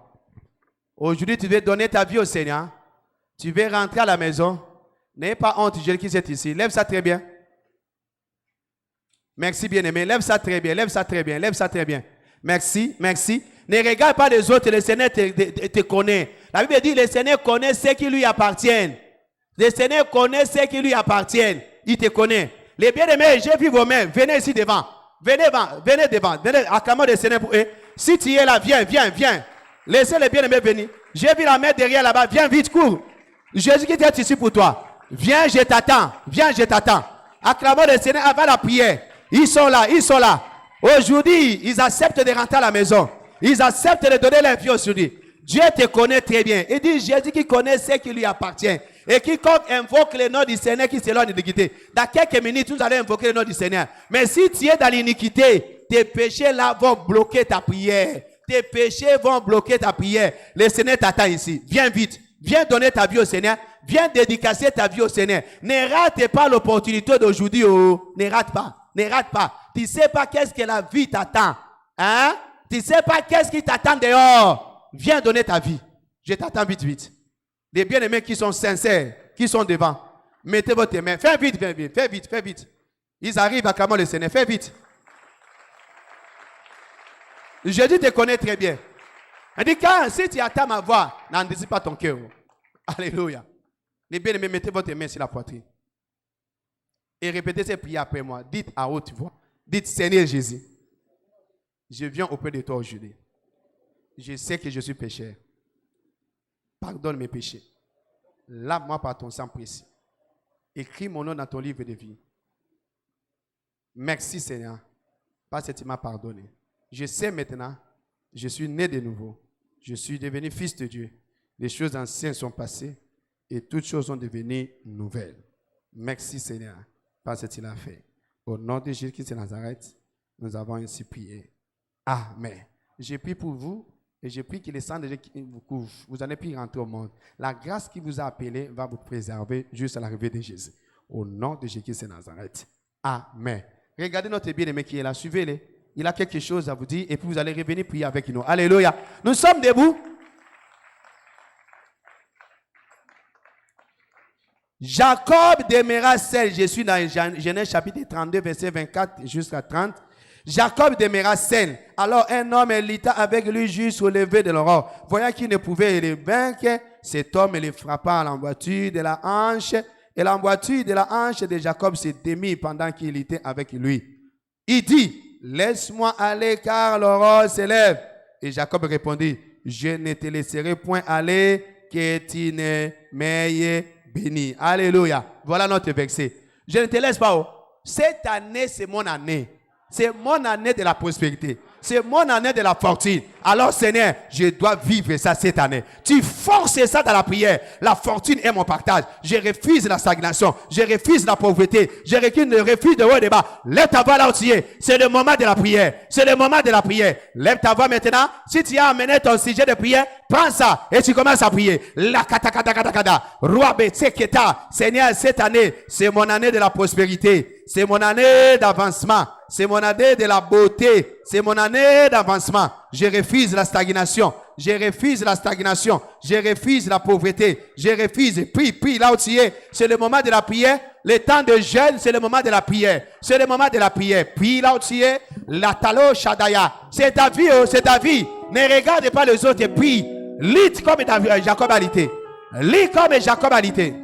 Aujourd'hui, tu veux donner ta vie au Seigneur. Tu veux rentrer à la maison. N'ayez pas honte, Jésus qui est ici. Lève ça très bien. Merci, bien-aimé. Lève ça très bien, lève ça très bien, lève ça très bien. Merci, merci. Ne regarde pas les autres, le Seigneur te connaît. La Bible dit, le Seigneur connaît ceux qui lui appartiennent. Le Seigneur connaît ceux qui lui appartiennent. Il te connaît. Les bien-aimés, j'ai vu vos mains. Venez ici devant. Venez devant. Venez, acclamons le Seigneur pour eux. Si tu es là, viens. Laissez les bien-aimés venir. J'ai vu la main derrière là-bas. Viens vite, cours. Jésus qui est ici pour toi. Viens, je t'attends. Viens, je t'attends. Acclamons le Seigneur avant la prière. Ils sont là, ils sont là. Aujourd'hui, ils acceptent de rentrer à la maison. Ils acceptent de donner leur vie aujourd'hui. Dieu te connaît très bien. Il dit Jésus qui connaît ce qui lui appartient. Et quiconque invoque le nom du Seigneur qui s'éloigne de l'iniquité. Dans quelques minutes, nous allons invoquer le nom du Seigneur. Mais si tu es dans l'iniquité, tes péchés là vont bloquer ta prière. Tes péchés vont bloquer ta prière. Le Seigneur t'attend ici. Viens vite. Viens donner ta vie au Seigneur. Viens dédicacer ta vie au Seigneur. Ne rate pas l'opportunité d'aujourd'hui. Oh. Ne rate pas. Ne rate pas. Tu ne sais pas qu'est-ce que la vie t'attend. Hein? Tu ne sais pas qu'est-ce qui t'attend dehors. Viens donner ta vie. Je t'attends vite, vite. Les bien-aimés qui sont sincères, qui sont devant, mettez votre main. Fais vite, fais vite, fais vite, fais vite. Ils arrivent à clamant le Seigneur. Fais vite. Jésus te connaît très bien. Il dit, car si tu attends ma voix, n'anticipe pas ton cœur. Alléluia. Les bien-aimés, mettez votre main sur la poitrine. Et répétez ces prières après moi. Dites à haute voix. Dites, Seigneur Jésus, je viens auprès de toi aujourd'hui. Je sais que je suis pécheur. Pardonne mes péchés. Lave-moi par ton sang précieux. Écris mon nom dans ton livre de vie. Merci Seigneur, parce que tu m'as pardonné. Je sais maintenant, je suis né de nouveau. Je suis devenu fils de Dieu. Les choses anciennes sont passées et toutes choses sont devenues nouvelles. Merci Seigneur, parce que tu l'as fait. Au nom de Jésus-Christ de Nazareth, nous avons ainsi prié. Amen. Je prie pour vous. Et je prie que le sang de Dieu vous couvre. Vous n'allez plus rentrer au monde. La grâce qui vous a appelé va vous préserver jusqu'à l'arrivée de Jésus. Au nom de Jésus de Nazareth. Amen. Regardez notre bien-aimé qui est là. Suivez-le. Il a quelque chose à vous dire et puis vous allez revenir prier avec nous. Alléluia. Nous sommes debout. Jacob demeura seul. Je suis dans Genèse chapitre 32, verset 24 jusqu'à 30. Jacob demeura seul. Alors un homme lutta avec lui jusqu'au lever de l'aurore. Voyant qu'il ne pouvait le vaincre, cet homme le frappa à l'emboîture de la hanche. Et l'emboîture de la hanche de Jacob se démit pendant qu'il était avec lui. Il dit, laisse-moi aller car l'aurore s'élève. Et Jacob répondit, je ne te laisserai point aller que tu ne m'aies béni. Alléluia. Voilà notre verset. Je ne te laisse pas. Cette année, c'est mon année. C'est mon année de la prospérité. C'est mon année de la fortune. Alors Seigneur, je dois vivre ça cette année. Tu forces ça dans la prière. La fortune est mon partage. Je refuse la stagnation. Je refuse la pauvreté. Je refuse de haut débat. Lève ta voix là où tu es. C'est le moment de la prière. C'est le moment de la prière. Lève ta voix maintenant. Si tu as amené ton sujet de prière, prends ça et tu commences à prier. La kata kata kata kata. Roi Betseketa. Seigneur, cette année, c'est mon année de la prospérité. C'est mon année d'avancement. C'est mon année de la beauté. C'est mon année d'avancement. Je refuse la stagnation. Je refuse la stagnation. Je refuse la pauvreté. Je refuse. Prie là où tu es. C'est le moment de la prière. Le temps de jeûne, c'est le moment de la prière. C'est le moment de la prière. Prie là où tu es. La talo shadaya. C'est ta vie, oh, c'est ta vie. Ne regarde pas les autres. Prie. Lis comme Jacob a lité. Lis comme Jacob a lité.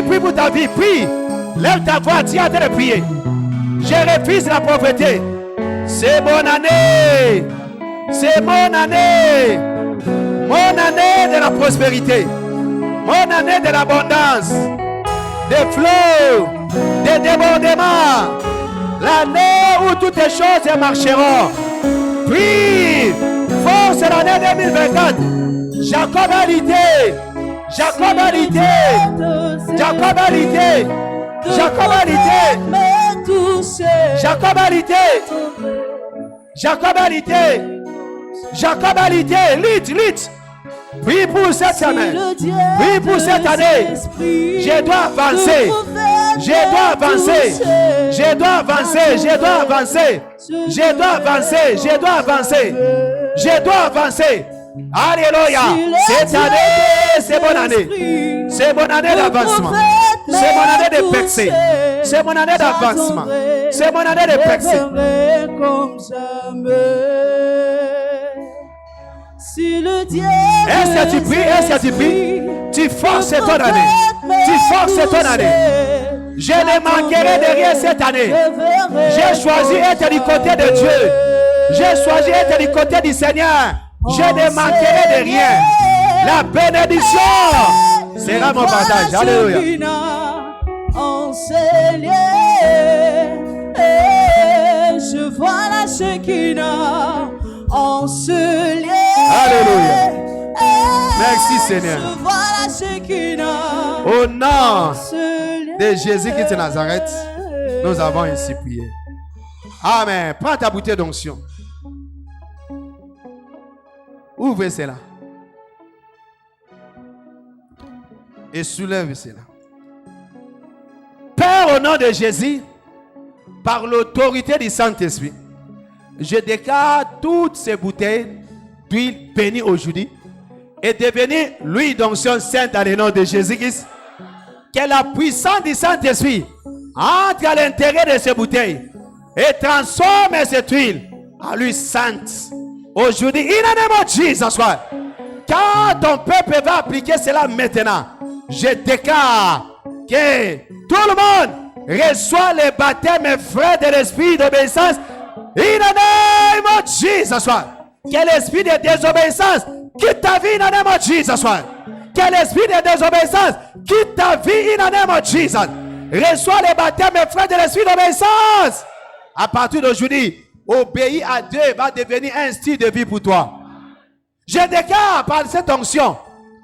Prie pour ta vie, prie. Lève ta voix, tu es en train de prier. Je refuse la pauvreté. C'est mon année. C'est mon année. Mon année de la prospérité. Mon année de l'abondance. Des flots. Des débordements. L'année où toutes les choses marcheront. Prie. Force l'année 2024. Jacob a l'idée. Jacob a l'idée. Jacob a l'idée. Jacob a l'idée. Jacob a l'idée. Jacob a l'idée. Jacob a l'idée. Lit. Oui pour cette année. Oui pour cette année. Je dois avancer. Je dois avancer. Je dois avancer. Je dois avancer. Je dois avancer. Je dois avancer. Je dois avancer. Alléluia. Cette année, c'est mon année. C'est mon année d'avancement. C'est mon année de percée. C'est mon année d'avancement. C'est mon année de percée. Si le Dieu Est-ce que tu pries? Est-ce que tu pries? Tu forces ton année. Tu forces ton année. Je ne manquerai de rien cette année. J'ai choisi d'être du côté de Dieu. J'ai choisi d'être du côté du Seigneur. Je ne manquerai de rien. La bénédiction sera mon partage. Alléluia. En ce lieu, je vois la Shekinah en ce lieu. Alléluia. Merci Seigneur. Je vois la Shekinah Au nom en ce lieu. de Jésus-Christ de Nazareth, nous avons ainsi prié. Amen. Prends ta bouteille d'onction. Ouvre cela. Et soulève cela. Père, au nom de Jésus, par l'autorité du Saint-Esprit, je déclare toutes ces bouteilles d'huile bénie aujourd'hui et devenir l'huile d'onction sainte dans le nom de Jésus-Christ. Que la puissance du Saint-Esprit entre à l'intérieur de ces bouteilles et transforme cette huile en huile sainte. Aujourd'hui, in the name of Jesus, quand ton peuple va appliquer cela maintenant, je déclare que tout le monde reçoit le baptême frais de l'esprit d'obéissance. In the name of Jesus, que l'esprit de désobéissance quitte ta vie in the name of Jesus. Que l'esprit de désobéissance quitte ta vie in the name of Jesus. Reçois le baptême frais de l'esprit d'obéissance. À partir d'aujourd'hui, obéir à Dieu va devenir un style de vie pour toi. Je déclare par cette onction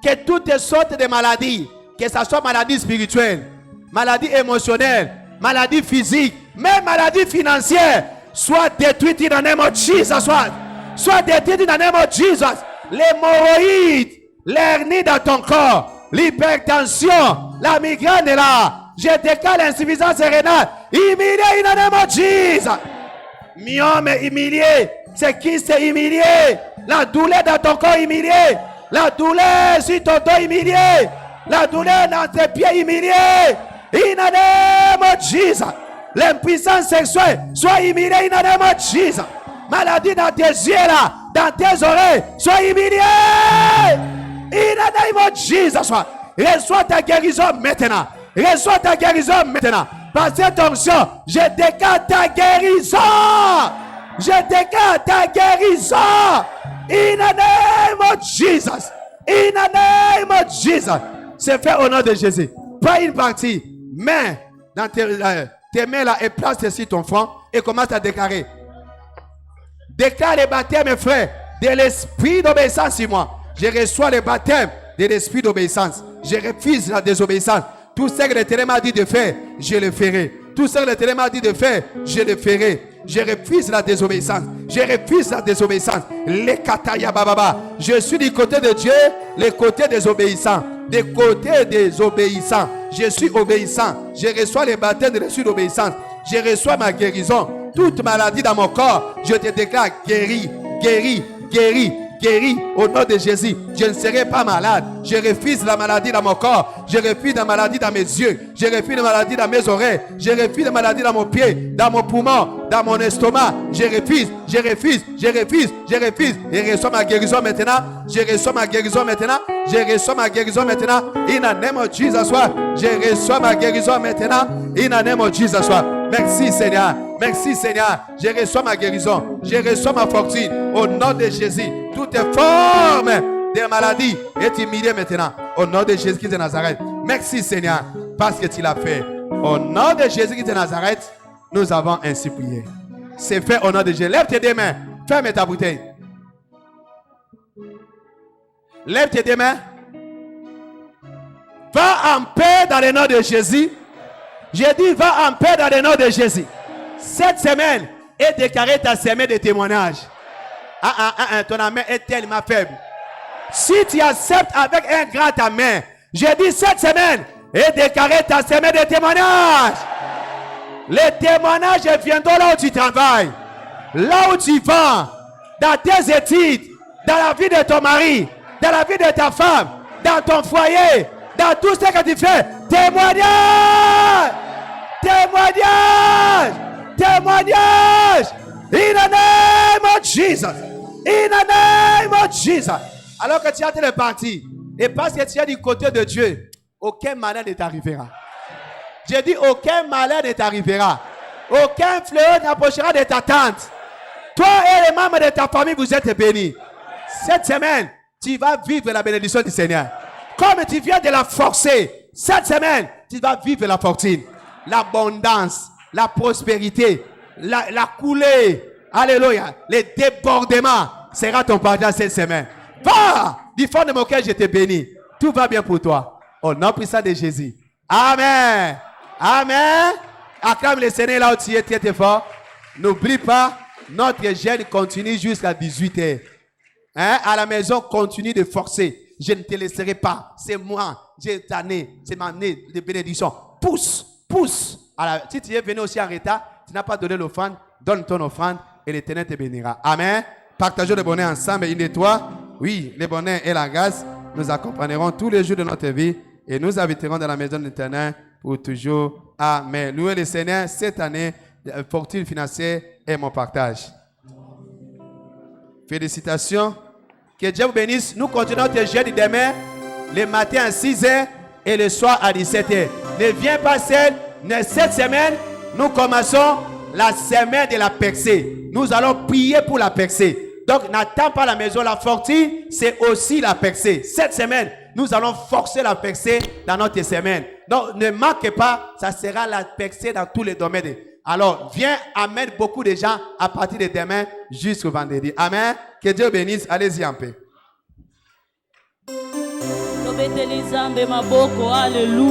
que toutes sortes de maladies, que ce soit maladie spirituelle, maladie émotionnelle, maladie physique, même maladie financière, soient détruites in the name of Jesus. Soit détruites in the name of Jesus. L'hémorroïde, l'hernie dans ton corps, l'hypertension, la migraine est là. Je déclare l'insuffisance rénale. Humilié in the name of Jesus. Myome humilié. C'est qui c'est humilié? La douleur dans ton corps humilié. La douleur sur ton dos humilié. La douleur dans tes pieds humilié. In the name of Jesus. L'impuissance sexuelle soit humiliée in the name of Jesus. Maladie dans tes yeux là, dans tes oreilles, sois humilié. In the name of Jesus. Reçois ta guérison maintenant. Reçois ta guérison maintenant. Par cette onction, je déclare ta guérison. Je déclare ta guérison. In the name of Jesus. In the name of Jesus. C'est fait au nom de Jésus. Pas une partie. Mais dans tes mains là et place ici ton front et commence à déclarer. Déclare le baptême, frère, de l'esprit d'obéissance sur moi. Je reçois le baptême de l'esprit d'obéissance. Je refuse la désobéissance. Tout ce que l'Éternel m'a dit de faire, je le ferai. Tout ce que l'Éternel m'a dit de faire, je le ferai. Je refuse la désobéissance. Je refuse la désobéissance. Les kataya bababa. Je suis du côté de Dieu, le côté des obéissants. Du côté des obéissants. Je suis obéissant. Je reçois le baptême de l'esprit d'obéissance. Je reçois ma guérison. Toute maladie dans mon corps, je te déclare guéri, guéri, guéri, guéri au nom de Jésus. Je ne serai pas malade. Je refuse la maladie dans mon corps. Je refuse la maladie dans mes yeux. Je refuse la maladie dans mes oreilles. Je refuse la maladie dans mon pied, dans mon poumon, dans mon estomac. Je refuse, je refuse, je refuse, je refuse. Et reçois ma guérison maintenant. Je reçois ma guérison maintenant. Je reçois ma guérison maintenant. In the name of Jesus. Je reçois ma guérison maintenant. In the name of Jesus. Merci Seigneur. Merci Seigneur. Je reçois ma guérison. Je reçois ma fortune. Au nom de Jésus. Toute forme de maladie est humiliée maintenant. Au nom de Jésus-Christ de Nazareth. Merci Seigneur. Parce que tu l'as fait. Au nom de Jésus-Christ de Nazareth. Nous avons ainsi prié. C'est fait au nom de Jésus. Lève tes deux mains. Ferme ta bouteille. Lève tes deux mains. Va en paix dans le nom de Jésus. J'ai dit va en paix dans le nom de Jésus. Cette semaine est déclarée ta semaine de témoignage. Ton amen est tellement faible. Si tu acceptes avec un grand amen, j'ai dit cette semaine est déclarée ta semaine de témoignage. Les témoignages viendront là où tu travailles, là où tu vas, dans tes études, dans la vie de ton mari, dans la vie de ta femme, dans ton foyer, dans tout ce que tu fais. Témoignage! Témoignage! Témoignage! In the name of Jesus! In the name of Jesus. Alors que tu as été parti, et parce que tu es du côté de Dieu, aucun malheur ne t'arrivera. J'ai dit aucun malheur ne t'arrivera. Aucun fléau n'approchera de ta tente. Toi et les membres de ta famille, vous êtes bénis. Cette semaine, tu vas vivre la bénédiction du Seigneur. Comme tu viens de la forcer, cette semaine, tu vas vivre la fortune, l'abondance, la prospérité, la coulée. Alléluia. Les débordements sera ton partage cette semaine. Va, du fond de mon cœur, je te bénis. Tout va bien pour toi. Au nom puissant de Jésus. Amen. Amen. Acclame le Seigneur là où tu es très fort. N'oublie pas, notre jeûne continue jusqu'à 18h. Hein? À la maison, continue de forcer. Je ne te laisserai pas. C'est moi. J'ai ta année. C'est ma année de bénédiction. Pousse. Si tu es venu aussi en retard, tu n'as pas donné l'offrande, donne ton offrande et l'Éternel te bénira. Amen. Partageons le bonheur ensemble, une de toi. Oui, le bonheur et la grâce nous accompagneront tous les jours de notre vie et nous habiterons dans la maison de l'Éternel pour toujours. Amen. Louez le Seigneur, cette année, fortune financière est mon partage. Félicitations. Que Dieu vous bénisse. Nous continuons notre jeûne demain, le matin à 6h et le soir à 17h. Ne viens pas seul. Cette semaine, nous commençons la semaine de la percée. Nous allons prier pour la percée. Donc, n'attends pas la maison. La fortune, c'est aussi la percée. Cette semaine, nous allons forcer la percée dans notre semaine. Donc, ne manque pas, ça sera la percée dans tous les domaines. Alors, viens amener beaucoup de gens à partir de demain jusqu'au vendredi. Amen. Que Dieu bénisse. Allez-y en paix. Alléluia.